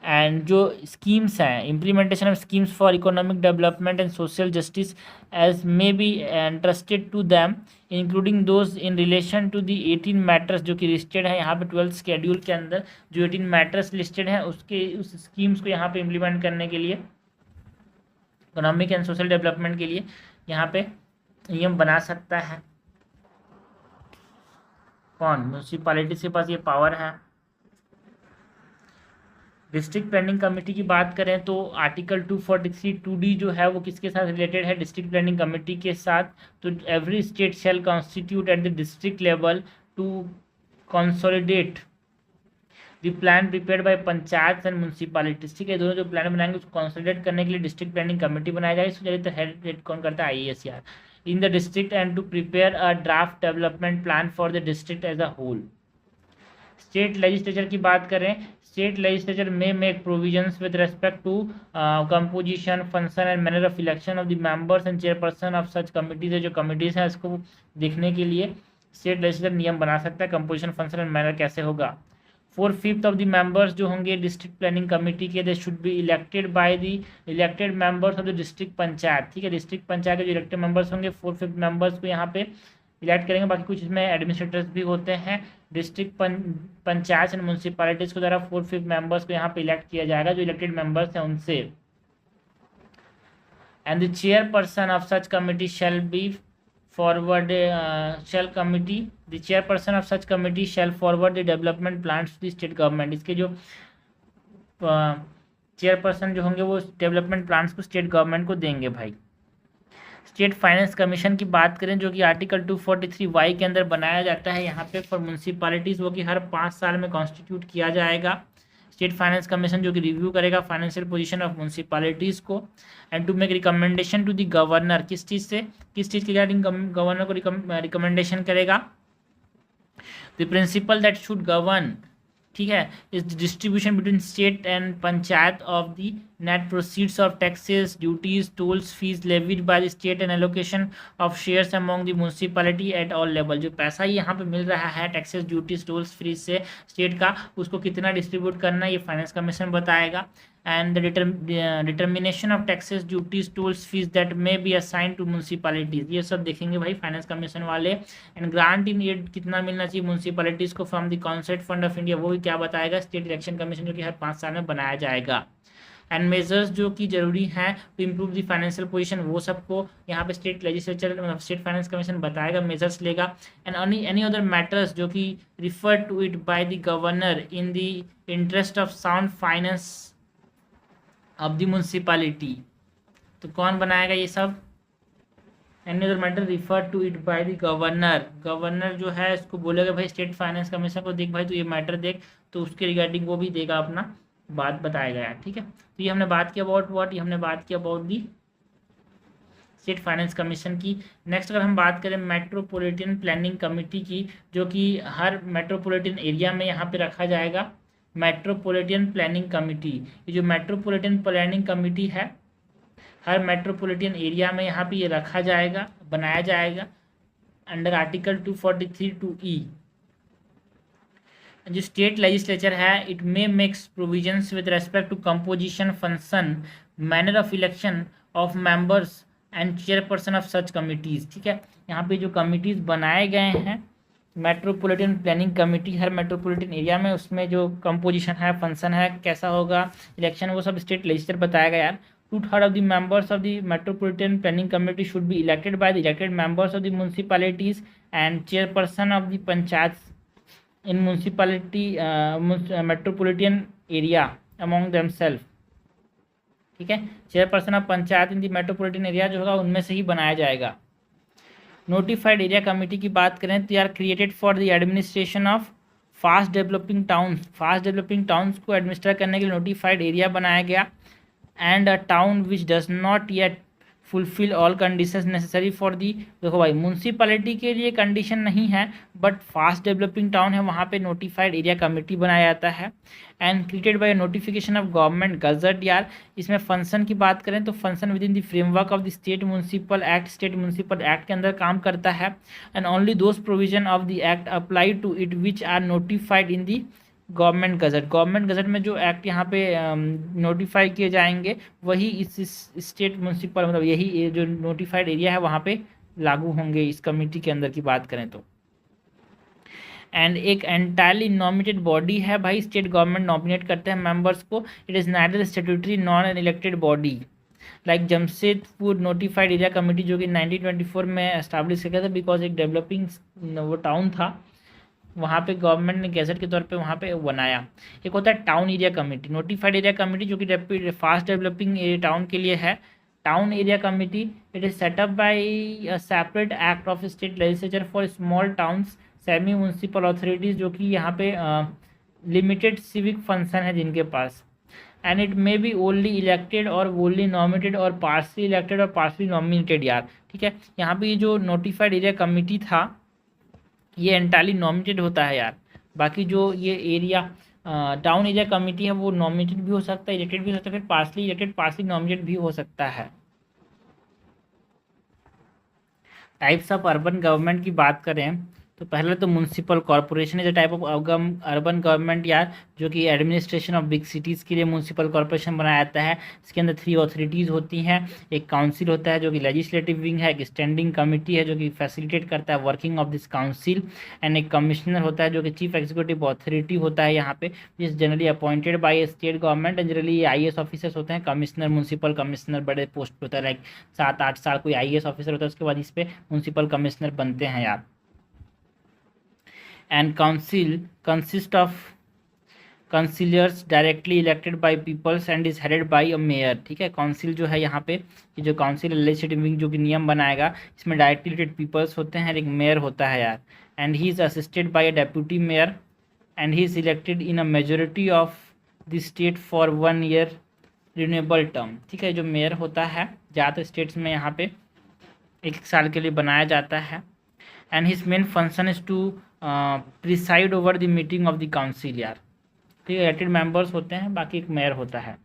And जो स्कीम्स हैं, implementation of schemes for economic development and social justice as may be interested to them including those in relation to the 18 matters जो कि लिस्टेड है यहाँ पे 12th शेड्यूल के अंदर जो 18 मैटर्स लिस्टेड हैं उसके उस स्कीम्स को यहाँ पे इम्प्लीमेंट करने के लिए, इकोनॉमिक एंड सोशल डेवलपमेंट के लिए यहाँ पे नियम बना सकता है। कौन? म्यूनसिपैलिटी के पास ये पावर है। डिस्ट्रिक्ट प्लानिंग कमेटी की बात करें तो आर्टिकल 243(2)D जो है वो किसके साथ रिलेटेड है? डिस्ट्रिक्ट प्लानिंग कमेटी के साथ। तो every state shall constitute at the district level to consolidate the plan prepared by panchayat and municipalities. ठीक है, दोनों जो प्लान बनाएंगे उसको कंसोलिडेट करने के लिए डिस्ट्रिक्ट प्लानिंग कमेटी बनाया जाएगा। इसको जरिए हेड कौन करता है? IAS यार। In the district and to prepare a draft development plan for the district as a whole. State legislature की बात करें, state legislature may make provisions with respect to composition, function and manner of election of the members and chairperson of such committees है। जो कमिटीज हैं इसको देखने के लिए स्टेट लेजिस्लेचर नियम बना सकता है, कंपोजिशन, फंक्शन एंड मैनर कैसे होगा। 4/5 ऑफ द मेंबर्स जो होंगे डिस्ट्रिक्ट प्लानिंग कमेटी के, they should be elected by the elected members of the district panchayat. ठीक है, डिस्ट्रिक्ट पंचायत के जो इलेक्टेड मेंबर्स होंगे 4/5 मेंबर्स को यहाँ पे इलेक्ट करेंगे। बाकी कुछ इसमें एडमिनिस्ट्रेटर्स भी होते हैं। डिस्ट्रिक्ट पंचायत एंड म्यूनसिपैलिटीज के द्वारा 4/5 मेंबर्स को यहाँ पे इलेक्ट किया जाएगा, जो इलेक्टेड मेंबर्स हैं उनसे। And the chairperson of such committee shall be forward the chairperson of such committee shall forward the development plans to the state government. इसके जो चेयरपर्सन जो होंगे वो डेवलपमेंट प्लान्स को स्टेट गवर्नमेंट को देंगे भाई। स्टेट फाइनेंस कमीशन की बात करें जो कि आर्टिकल 243Y के अंदर बनाया जाता है यहाँ पे फॉर म्यूनसिपैलिटीज़, वो कि हर 5 साल में कॉन्स्टिट्यूट किया जाएगा। स्टेट फाइनेंस कमीशन जो कि रिव्यू करेगा फाइनेंशियल पोजीशन ऑफ म्यूनसिपैलिटीज़ को and to make recommendation to the governor. किस चीज़ से, किस चीज़ के रिगार्डिंग गवर्नर को रिकमेंडेशन करेगा? The principle that should govern, ठीक है, is distribution between state and panchayat of the net proceeds of taxes, duties, tolls, fees levied by the state and allocation of shares among the municipality at all level. जो पैसा यहाँ पे मिल रहा है टैक्सेस, ड्यूटीज, टोल्स, फीस से स्टेट का, उसको कितना डिस्ट्रीब्यूट करना है ये फाइनेंस कमीशन बताएगा। And the determination of taxes, duties, tolls, fees that may be assign to municipalities, ये सब देखेंगे भाई फाइनेंस कमीशन वाले। एंड ग्रांट इन एड कितना मिलना चाहिए म्यूनसिपैलिटीज को from the concert fund of India, वो भी क्या बताएगा? स्टेट इलेक्शन कमीशन जो कि हर 5 साल में बनाया जाएगा। एंड मेजर्स जो कि जरूरी हैं to improve the financial position, वो सबको यहाँ पे state legislature state finance commission बताएगा, मेजर्स लेगा। एंड एनी अदर मैटर्स जो कि refer to it by the governor in the interest of sound finance of the municipality. तो कौन बनाएगा ये सब? Any other matter refer to it by the governor. Governor जो है इसको बोलेगा भाई स्टेट फाइनेंस कमीशन को देख भाई तो ये मैटर देख, तो उसके रिगार्डिंग वो भी देगा, अपना बात बताएगा यार। ठीक है, तो ये हमने बात की अबाउट व्हाट, ये हमने बात की about the state finance commission की। नेक्स्ट अगर हम बात करें मेट्रोपॉलिटन प्लानिंग कमेटी की, जो कि हर मेट्रोपॉलिटन एरिया में यहाँ पे रखा जाएगा मेट्रोपॉलिटन प्लानिंग कमेटी। ये जो मेट्रोपॉलिटन प्लानिंग कमेटी है हर मेट्रोपॉलिटन एरिया में यहाँ पे ये रखा जाएगा, बनाया जाएगा अंडर आर्टिकल 243 टू ई। जो स्टेट लेजिस्लेचर है it may makes provisions with respect to composition, function, manner of election of members and chairperson of such committees. ठीक है, यहाँ पे जो कमिटीज़ बनाए गए हैं मेट्रोपॉलिटन प्लानिंग कमेटी हर मेट्रोपॉलिटन एरिया में, उसमें जो कंपोजिशन है, फंक्शन है, कैसा होगा, इलेक्शन, वो सब स्टेट लेजिस्लेचर बताएगा यार। 2/3 of the members of the metropolitan planning committee should be elected by the elected members of the municipalities and chairperson of the panchayats in municipality metropolitan area among themselves। ठीक है, chairperson of panchayat in the metropolitan area जो होगा उनमें से ही बनाया जाएगा। नोटिफाइड एरिया कमेटी की बात करें तो यार created for the administration of fast developing towns. Fast developing towns को एडमिनिस्टर करने के लिए नोटिफाइड एरिया बनाया गया। And a town which does not yet fulfil all conditions necessary for the. देखो भाई म्यूनसिपैलिटी के लिए कंडीशन नहीं है बट फास्ट डेवलपिंग टाउन है, वहाँ पे नोटिफाइड एरिया कमेटी बनाया जाता है। And created by notification of government gazette. यार इसमें फंक्शन की बात करें तो function within the framework of the state municipal act, state municipal act के अंदर काम करता है। And only those provision of the act apply to it which are notified in the government gazette. Government gazette में जो एक्ट यहाँ पे नोटिफाई किए जाएंगे वही इस स्टेट म्यूनसिपल मतलब यही जो नोटिफाइड एरिया है वहाँ पे लागू होंगे इस कमेटी के अंदर की बात करें तो। एंड एक एंटायरली नॉमिनेटेड बॉडी है भाई, स्टेट गवर्नमेंट नॉमिनेट करते हैं मेंबर्स को। It is neither statutory non an elected body like Jamshedpur notified area committee जो कि 1924 में एस्टाब्लिश किया गया था बिकॉज एक डेवलपिंग वो टाउन था, वहाँ पे गवर्नमेंट ने गैजेट के तौर पे वहाँ पे बनाया। एक होता है town area committee, notified area committee जो कि फास्ट डेवलपिंग टाउन के लिए है। Town area committee it is set up by a separate act of state legislature for small towns semi municipal authorities जो कि यहाँ पे लिमिटेड सिविक फंक्शन है जिनके पास। And it may be only elected और ओनली नॉमिनेटेड और पार्सली इलेक्टेड और पार्सली नॉमिनेटेड यार। ठीक है, यहाँ पे ये जो नोटिफाइड एरिया कमेटी था ये एंटायरली नॉमिनेटेड होता है यार। बाकी जो ये एरिया टाउन एरिया कमेटी है वो नॉमिनेटेड भी हो सकता है, इलेक्टेड भी हो सकता है, फिर पार्सली इलेक्टेड पार्सली नॉमिनेटेड भी हो सकता है। टाइप्स ऑफ अर्बन गवर्नमेंट की बात करें तो पहले तो municipal corporation is a type of urban government यार, जो कि एडमिनिस्ट्रेशन ऑफ बिग सिटीज़ के लिए म्यूनसिपल कॉर्पोरेशन बनाया जाता है। इसके अंदर 3 अथॉरिटीज़ होती हैं, एक काउंसिल होता है जो कि लेजिस्लेटिव विंग है, एक स्टैंडिंग कमेटी है जो कि फैसिलिटेट करता है working of this council, and एक कमिश्नर होता है जो कि चीफ एग्जीक्यूटिव अथॉरिटी होता है यहाँ पे, जिस generally appointed by state government. And generally ये IAS ऑफिसर्स होते हैं, कमिश्नर म्यूनसिपल कमिश्नर बड़े पोस्ट पे होता है, लाइक 7-8 साल कोई IAS ऑफिसर होता है उसके बाद इस पर म्यूनसिपल कमिश्नर बनते हैं यार। And council consists of councillors directly elected by peoples and is headed by a mayor। ठीक है, काउंसिल जो है यहाँ पे ये जो काउंसिल लेजिस्लेटिव विंग जो कि नियम बनाएगा इसमें डायरेक्टली इलेक्टेड पीपल्स होते हैं, एक मेयर होता है यार। And he is assisted by a deputy mayor and he is elected in a majority of the state for 1 year renewable term. ठीक है, जो मेयर होता है ज़्यादातर स्टेट्स में यहाँ पे 1 साल के लिए बनाया जाता है। And his main function is to preside over the meeting of the council यार। ठीक है, इलेक्टेड मेंबर्स होते हैं, बाकी एक मेयर होता है।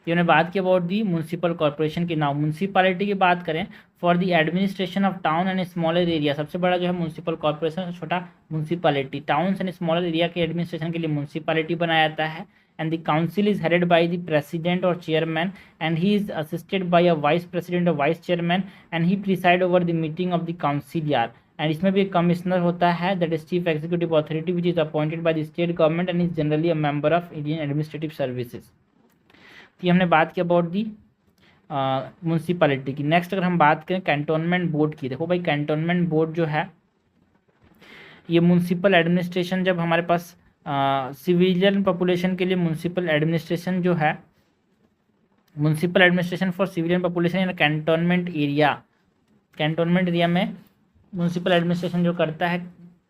ये हमने बात की अबाउट दी म्यूनसिपल कॉर्पोरेशन की। नाउ म्यूनसिपैलिटी की बात करें for the administration of town and smaller area. सबसे बड़ा जो है म्यूनसिपल कॉर्पोरेशन, छोटा municipality. Towns and smaller area के एडमिनिस्ट्रेशन के लिए म्यूनसिपैलिटी बनाया जाता है। And the council is headed by the president और chairman and he is assisted by a vice president और vice chairman and he preside over the meeting of the council यार। एंड इसमें भी एक कमिश्नर होता है that is chief executive authority which is appointed by the state government and is generally a member of Indian administrative services. ये हमने बात की अबाउट दी म्यूनसिपैलिटी की। नेक्स्ट अगर हम बात करें कैंटोनमेंट बोर्ड की, देखो भाई कैंटोनमेंट बोर्ड जो है ये म्यूनसिपल एडमिनिस्ट्रेशन, जब हमारे पास सिविलियन पॉपुलेशन के लिए म्यूनसिपल एडमिनिस्ट्रेशन जो है municipal administration for civilian population in cantonment area. Cantonment area में म्यूनसिपल एडमिनिस्ट्रेशन जो करता है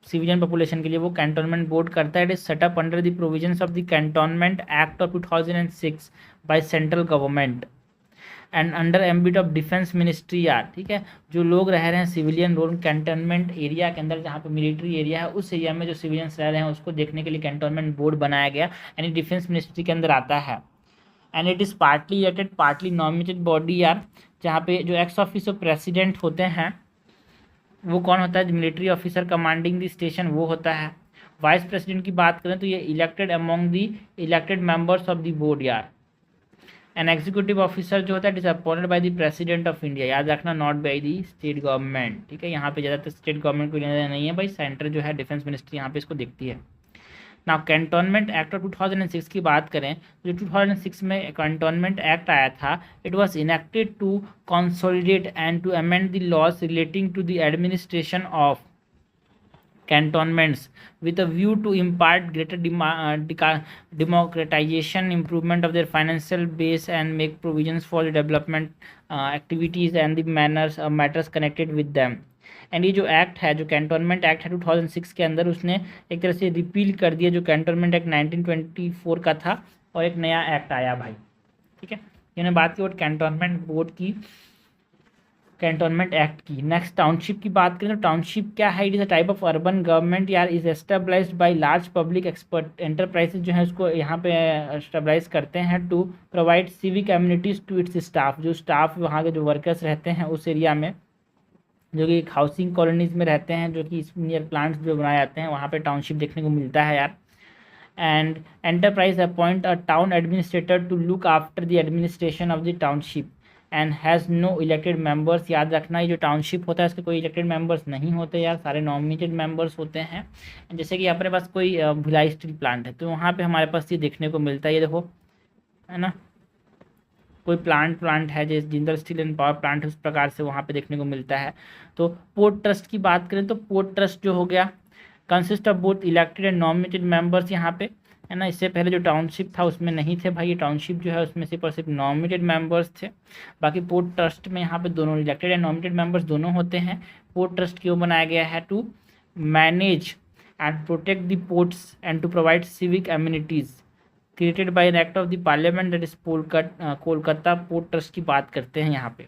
सिविलियन पॉपुलेशन के लिए वो कैंटोनमेंट बोर्ड करता है। It is setup under the provisions of the cantonment act of 2006 by central government and under ambit of defence ministry यार, ठीक है। जो लोग रह रहे हैं सिविलियन रोड कैंटोनमेंट एरिया के अंदर, जहाँ पे मिलिट्री एरिया है, उस एरिया में जो सिविलियंस रह रहे हैं उसको देखने के लिए कैंटोनमेंट बोर्ड बनाया गया, यानी डिफेंस मिनिस्ट्री के अंदर आता है। And it is partly elected partly nominated body यार, जहाँ पे जो एक्स ऑफिसर प्रेसिडेंट होते हैं वो कौन होता है, military officer commanding the station वो होता है। वाइस प्रेसिडेंट की बात करें तो ये elected among the elected members of the board यार। एन एग्जीक्यूटिव ऑफिसर जो होता है it is appointed by the president of India, याद रखना, not bye the state government, ठीक है। यहाँ पे ज़्यादातर स्टेट गवर्नमेंट को लेना नहीं है भाई, सेंटर जो है डिफेंस मिनिस्ट्री यहाँ पे इसको देखती है। नाउ कैंटोनमेंट एक्ट ऑफ 2006 की बात करें, जो 2006 में कैंटोनमेंट एक्ट आया था, it was enacted to consolidate and to amend the laws relating to the administration of cantonments with a view to impart greater democratization, improvement of their financial base and make provisions for the development activities and the matters connected with them। And ये जो एक्ट है, जो कैंटोनमेंट एक्ट है 2006 के अंदर, उसने एक तरह से रिपील कर दिया जो कैंटोनमेंट एक्ट 1924 का था, और एक नया एक्ट आया भाई, ठीक है। मैंने बात की और कैंटोनमेंट बोर्ड की, कैंटोनमेंट एक्ट की। नेक्स्ट टाउनशिप की बात करें तो टाउनशिप क्या है, it is a type of urban government यार, is established by large public expert enterprises जो है उसको यहाँ पे एस्टेब्लिश करते हैं to provide civic amenities to its staff. जो स्टाफ वहाँ के जो वर्कर्स रहते हैं उस एरिया में, जो कि हाउसिंग कॉलोनीज में रहते हैं, जो कि नियर प्लांट्स जो बनाए जाते हैं, वहाँ पे टाउनशिप देखने को मिलता है यार। And enterprise appoint a town administrator to look after the administration of the township and has no elected members. याद रखना, ये जो टाउनशिप होता है इसके कोई इलेक्टेड मेंबर्स नहीं होते यार, सारे नॉमिनेटेड मेंबर्स होते हैं। जैसे कि अपने पास कोई भिलाई स्टील प्लांट है तो वहाँ पे हमारे पास ये देखने को मिलता है, ये देखो, है ना, कोई प्लांट है जैसे Jindal steel and power plant है, उस प्रकार से वहाँ पे देखने को मिलता है। तो पोर्ट ट्रस्ट की बात करें तो पोर्ट ट्रस्ट जो हो गया consist of both elected and nominated members यहाँ पे, है ना। इससे पहले जो टाउनशिप था उसमें नहीं थे भाई, ये टाउनशिप जो है उसमें सिर्फ और सिर्फ नॉमिनेटेड मेंबर्स थे। बाकी पोर्ट ट्रस्ट में यहाँ पे दोनों इलेक्टेड एंड नॉमिनेटेड मेंबर्स दोनों होते हैं। पोर्ट ट्रस्ट क्यों बनाया गया है, to manage and protect the ports and to provide civic amenities created by an act of the parliament that is Kolkata port trust की बात करते हैं यहाँ पे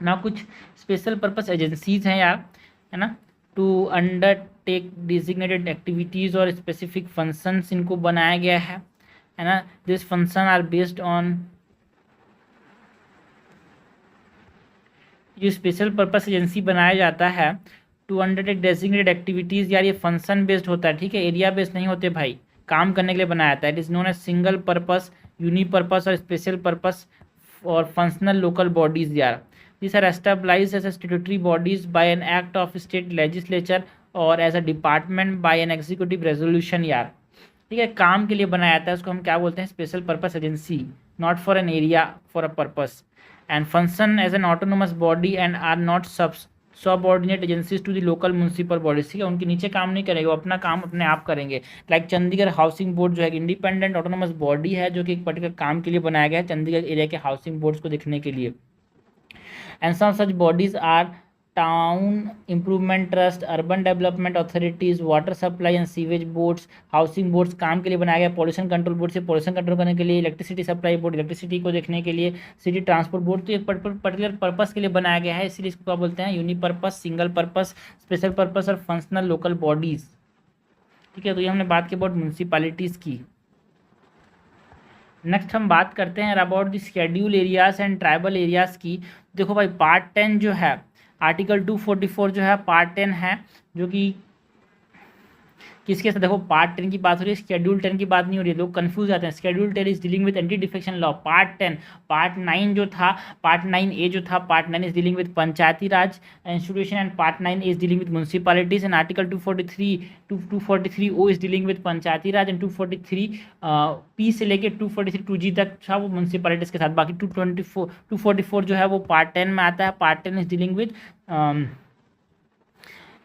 ना। कुछ स्पेशल पर्पस एजेंसीज हैं यार, है ना, टू अंडरटेक डिजिग्नेटेड एक्टिविटीज़ और स्पेसिफिक फंक्शंस इनको बनाया गया है ना। This function are based on, जो स्पेशल पर्पस एजेंसी बनाया जाता है टू अंडरटेक डेजिग्नेटेड एक्टिविटीज़ यार, ये फंक्शन बेस्ड होता है, ठीक है, एरिया बेस्ड नहीं होते भाई, काम करने के लिए बनाया जाता है। It is known as single purpose, unipurpose और स्पेशल पर्पस और फंक्शनल लोकल बॉडीज यार। These are established as a statutory bodies by an act of state legislature और as a department by an executive resolution यार, ठीक है। काम के लिए बनाया जाता है, उसको हम क्या बोलते हैं, special purpose agency, not for an area, for a purpose, and function as an autonomous body and are not subordinate agencies to the local municipal bodies, ठीक है। उनके नीचे काम नहीं करेंगे, वो अपना काम अपने आप करेंगे। लाइक चंडीगढ़ हाउसिंग बोर्ड जो है इंडिपेंडेंट ऑटोनोमस बॉडी है, जो कि एक पर्टिकुलर काम के लिए बनाया गया है चंडीगढ़ एरिया के हाउसिंग बोर्ड्स को देखने के लिए। And some such bodies are town improvement trust, urban development authorities, water supply and sewage boards, housing boards काम के लिए बनाया गया। पॉल्यूशन कंट्रोल बोर्ड से पॉल्यूशन कंट्रोल करने के लिए, इलेक्ट्रिसिटी सप्लाई बोर्ड इलेक्ट्रिसिटी को देखने के लिए, सिटी ट्रांसपोर्ट बोर्ड तो एक पर्टिकुलर पर्पस के लिए बनाया गया है, इसलिए इसको क्या बोलते हैं, यूनिपर्पस, सिंगल पर्पस, स्पेशल पर्पस और फंक्शनल लोकल बॉडीज, ठीक है। तो ये हमने बात की अबाउट म्यूनसिपैलिटीज़ की। नेक्स्ट हम बात करते हैं about the schedule areas and tribal areas की। देखो भाई पार्ट 10 जो है आर्टिकल 244 जो है पार्ट 10 है, जो कि किसके साथ, देखो पार्ट 10 की बात हो रही है, शेड्यूल 10 की बात नहीं हो रही है, लोग कंफ्यूज जाते हैं। Schedule 10 is dealing with anti defection law. Part 10, part 9 जो था, पार्ट 9A जो था, part 9 is dealing with Panchayati Raj institution and part 9 is dealing with municipalities and article 243O is dealing with Panchayati Raj and 243 से लेके 243 2G तक था वो म्यूनसिपैलिटीज के साथ। बाकी 244 जो है वो पार्ट 10 में आता है। पार्ट 10 इज डीलिंग विद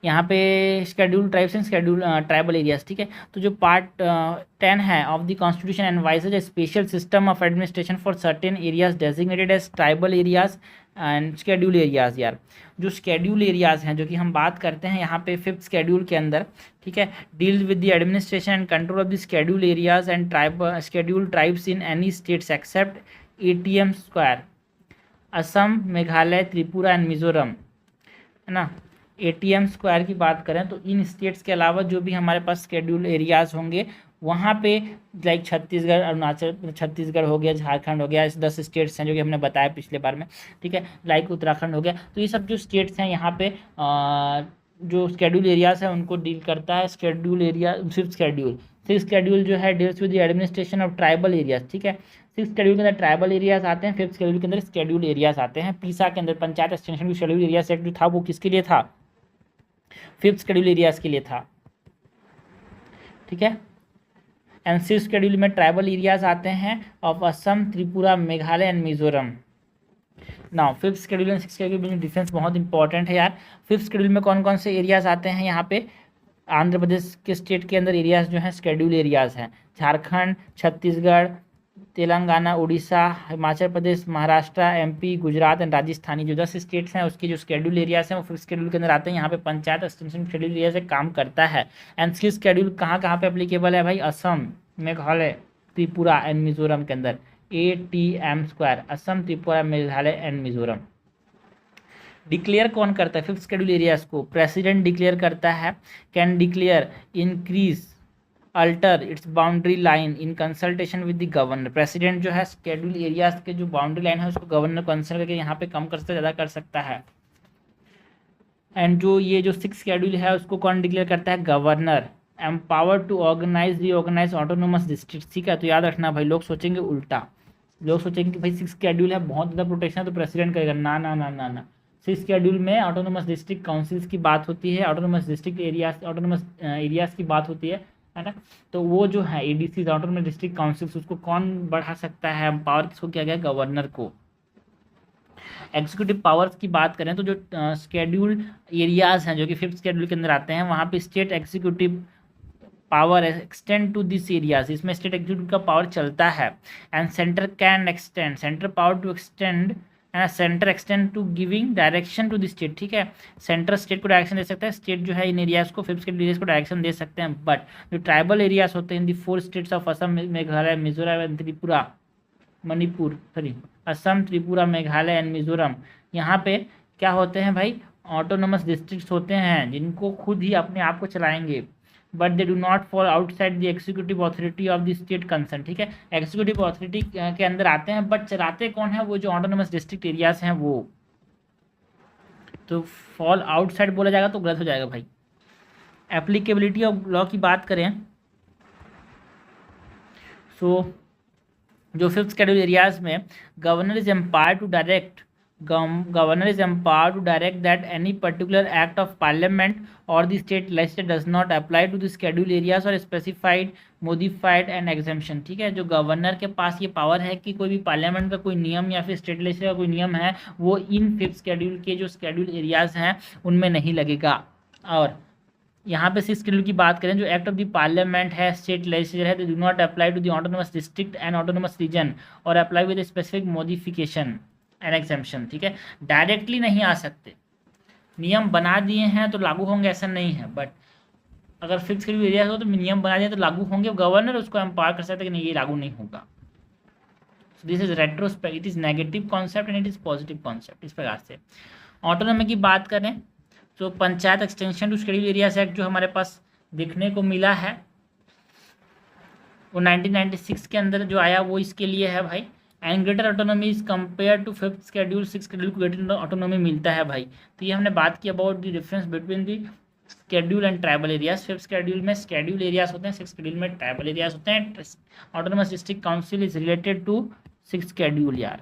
यहाँ पे schedule tribes and schedule tribal areas, ठीक है। तो जो पार्ट 10 है of the constitution envisages a special system of administration for certain areas designated as tribal areas and schedule areas. यार जो शेड्यूल एरियाज हैं जो कि हम बात करते हैं यहाँ पे 5th शेड्यूल के अंदर, ठीक है, deal with the administration and control of the schedule areas and tribe schedule tribes in any states except ATM square, Assam, Meghalaya, Tripura and Mizoram, है ना। ATM स्क्वायर की बात करें तो इन स्टेट्स के अलावा जो भी हमारे पास शेड्यूल एरियाज होंगे वहाँ पे लाइक छत्तीसगढ़, अरुणाचल, छत्तीसगढ़ हो गया, झारखंड हो गया, 10 स्टेट्स हैं जो कि हमने बताया पिछले बार में, ठीक है, लाइक उत्तराखंड हो गया। तो ये सब जो स्टेट्स हैं यहाँ पे जो शेड्यूल एरियाज हैं उनको डील करता है शेड्यूल एरिया। 6th शेड्यूल जो है deals with the administration of tribal areas, ठीक है। 6th शेड्यूल के अंदर ट्राइबल एरियाज आते हैं, 5th शेड्यूल के अंदर शेड्यूल एरियाज आते हैं। पीसा के अंदर पंचायत एक्सटेंशन की शेड्यूल एरियाज एक्ट जो था वो किसके लिए था? 5th शेड्यूल एरियाज के लिए था, ठीक है। एंड 6th शेड्यूल में ट्राइबल एरियाज आते हैं of Assam, Tripura, Meghalaya and Mizoram. Now 5th schedule and 6th schedule में डिफरेंस बहुत इंपॉर्टेंट है यार। 5th शेड्यूल में कौन कौन से एरियाज आते हैं यहाँ पे? आंध्र प्रदेश के स्टेट के अंदर एरियाज जो हैं शेड्यूल एरियाज हैं। झारखंड, छत्तीसगढ़, तेलंगाना, उड़ीसा, हिमाचल प्रदेश, महाराष्ट्र, MP, गुजरात एंड राजस्थानी जो 10 स्टेट्स हैं उसके जो शेड्यूल एरियाज हैं वो 5th शेड्यूल के अंदर आते हैं। यहाँ पे पंचायत एक्सटेंशन शेड्यूल एरिया से काम करता है। एंड 6th शेड्यूल कहाँ कहाँ पे एप्लीकेबल है भाई? असम, मेघालय, त्रिपुरा एंड मिजोरम के अंदर। ATM square, Assam, Tripura, Meghalaya and Mizoram. Declare कौन करता है 5th शेड्यूल एरियाज को? प्रेसिडेंट डिक्लेयर करता है। Can declare, increase, alter it's boundary line in consultation with the governor. President जो है शेड्यूल एरियाज के जो बाउंड्री लाइन है उसको गवर्नर कंसल्ट करके यहाँ पे कम कर सकता है, ज़्यादा कर सकता है। एंड जो ये जो 6th शेड्यूल है उसको कौन डिक्लेयर करता है? Governor. Empower to organize reorganize autonomous district, ठीक है। तो याद रखना भाई, लोग सोचेंगे उल्टा, लोग सोचेंगे कि भाई 6th शेड्यूल है बहुत ज़्यादा प्रोटेक्शन है तो प्रेसिडेंट करेगा। ना ना ना ना ना, 6th शेड्यूल में ऑटोनोमस डिस्ट्रिक्ट काउंसिल्स की बात होती है, autonomous district areas, autonomous areas की बात होती है ना। तो वो जो है ADCs, ऑटोनोमस डिस्ट्रिक्ट काउंसिल्स, उसको कौन बढ़ा सकता है? पावर किसको किया गया? गवर्नर को। एग्जीक्यूटिव पावर्स की बात करें तो जो शेड्यूल एरियाज हैं जो कि 5th शेड्यूल के अंदर आते हैं वहाँ पे state executive power extend to this areas, इसमें स्टेट एग्जीक्यूटिव का पावर चलता है। And centre can extend, centre power to extend, है centre extend to giving direction to the state, ठीक है। सेंटर स्टेट को डायरेक्शन दे सकता है, स्टेट जो है इन एरियाज को 5th शेड्यूल एरियाज को डायरेक्शन दे सकते हैं। बट जो ट्राइबल एरियाज होते हैं in the 4 states of Assam, Meghalaya, Mizoram and Tripura, Manipur, sorry, Assam, Tripura, Meghalaya and Mizoram, यहाँ पे क्या होते हैं भाई? ऑटोनोमस डिस्ट्रिक्ट्स होते हैं जिनको खुद ही अपने आप को चलाएंगे। But they do not fall outside the executive authority of the state concern, ठीक है। एग्जीक्यूटिव अथॉरिटी के अंदर आते हैं बट चलाते कौन है? वो जो ऑटोनोमस डिस्ट्रिक्ट एरियाज हैं वो। तो फॉल आउटसाइड बोला जाएगा तो गलत हो जाएगा भाई। एप्लीकेबिलिटी ऑफ लॉ की बात करें सो जो 5th शेड्यूल एरियाज में governor is empowered to direct, governor is empowered to direct that any particular act of parliament or the state legislature does not apply to the scheduled areas or specified, modified and exemption, ठीक है। जो गवर्नर के पास ये पावर है कि कोई भी पार्लियामेंट का कोई नियम या फिर स्टेट लेजिस्लेचर का कोई नियम है वो इन 5th शेड्यूल के जो शेड्यूल एरियाज हैं उनमें नहीं लगेगा। और यहाँ पे 6th शेड्यूल की बात करें जो एक्ट ऑफ द पार्लियामेंट है, स्टेट लेजिस्लेचर है, they do not apply to the autonomous district and autonomous region और apply with specific modification and exemption, ठीक है। डायरेक्टली नहीं आ सकते, नियम बना दिए हैं तो लागू होंगे ऐसा नहीं है। बट अगर 5th शेड्यूल एरिया हो तो नियम बना दिए तो लागू होंगे, गवर्नर उसको एम्पावर कर सकते हैं कि नहीं ये लागू नहीं होगा। So this is retrospect, it is negative concept and it is positive concept. इस प्रकार से ऑटोनॉमी की बात करें तो panchayat extension to schedule areas act जो हमारे पास देखने को मिला है वो 1996 के अंदर जो आया वो इसके लिए है भाई। And greater autonomy is compare to 5th schedule, 6th schedule को ग्रेटर ऑटोनॉमी मिलता है भाई। तो ये हमने बात की about the difference between the schedule and tribal areas. 5th schedule में शेड्यूल एरियाज होते हैं, 6th शेड्यूल में ट्राइबल एरियाज होते हैं। Autonomous district council is related to 6th schedule यार।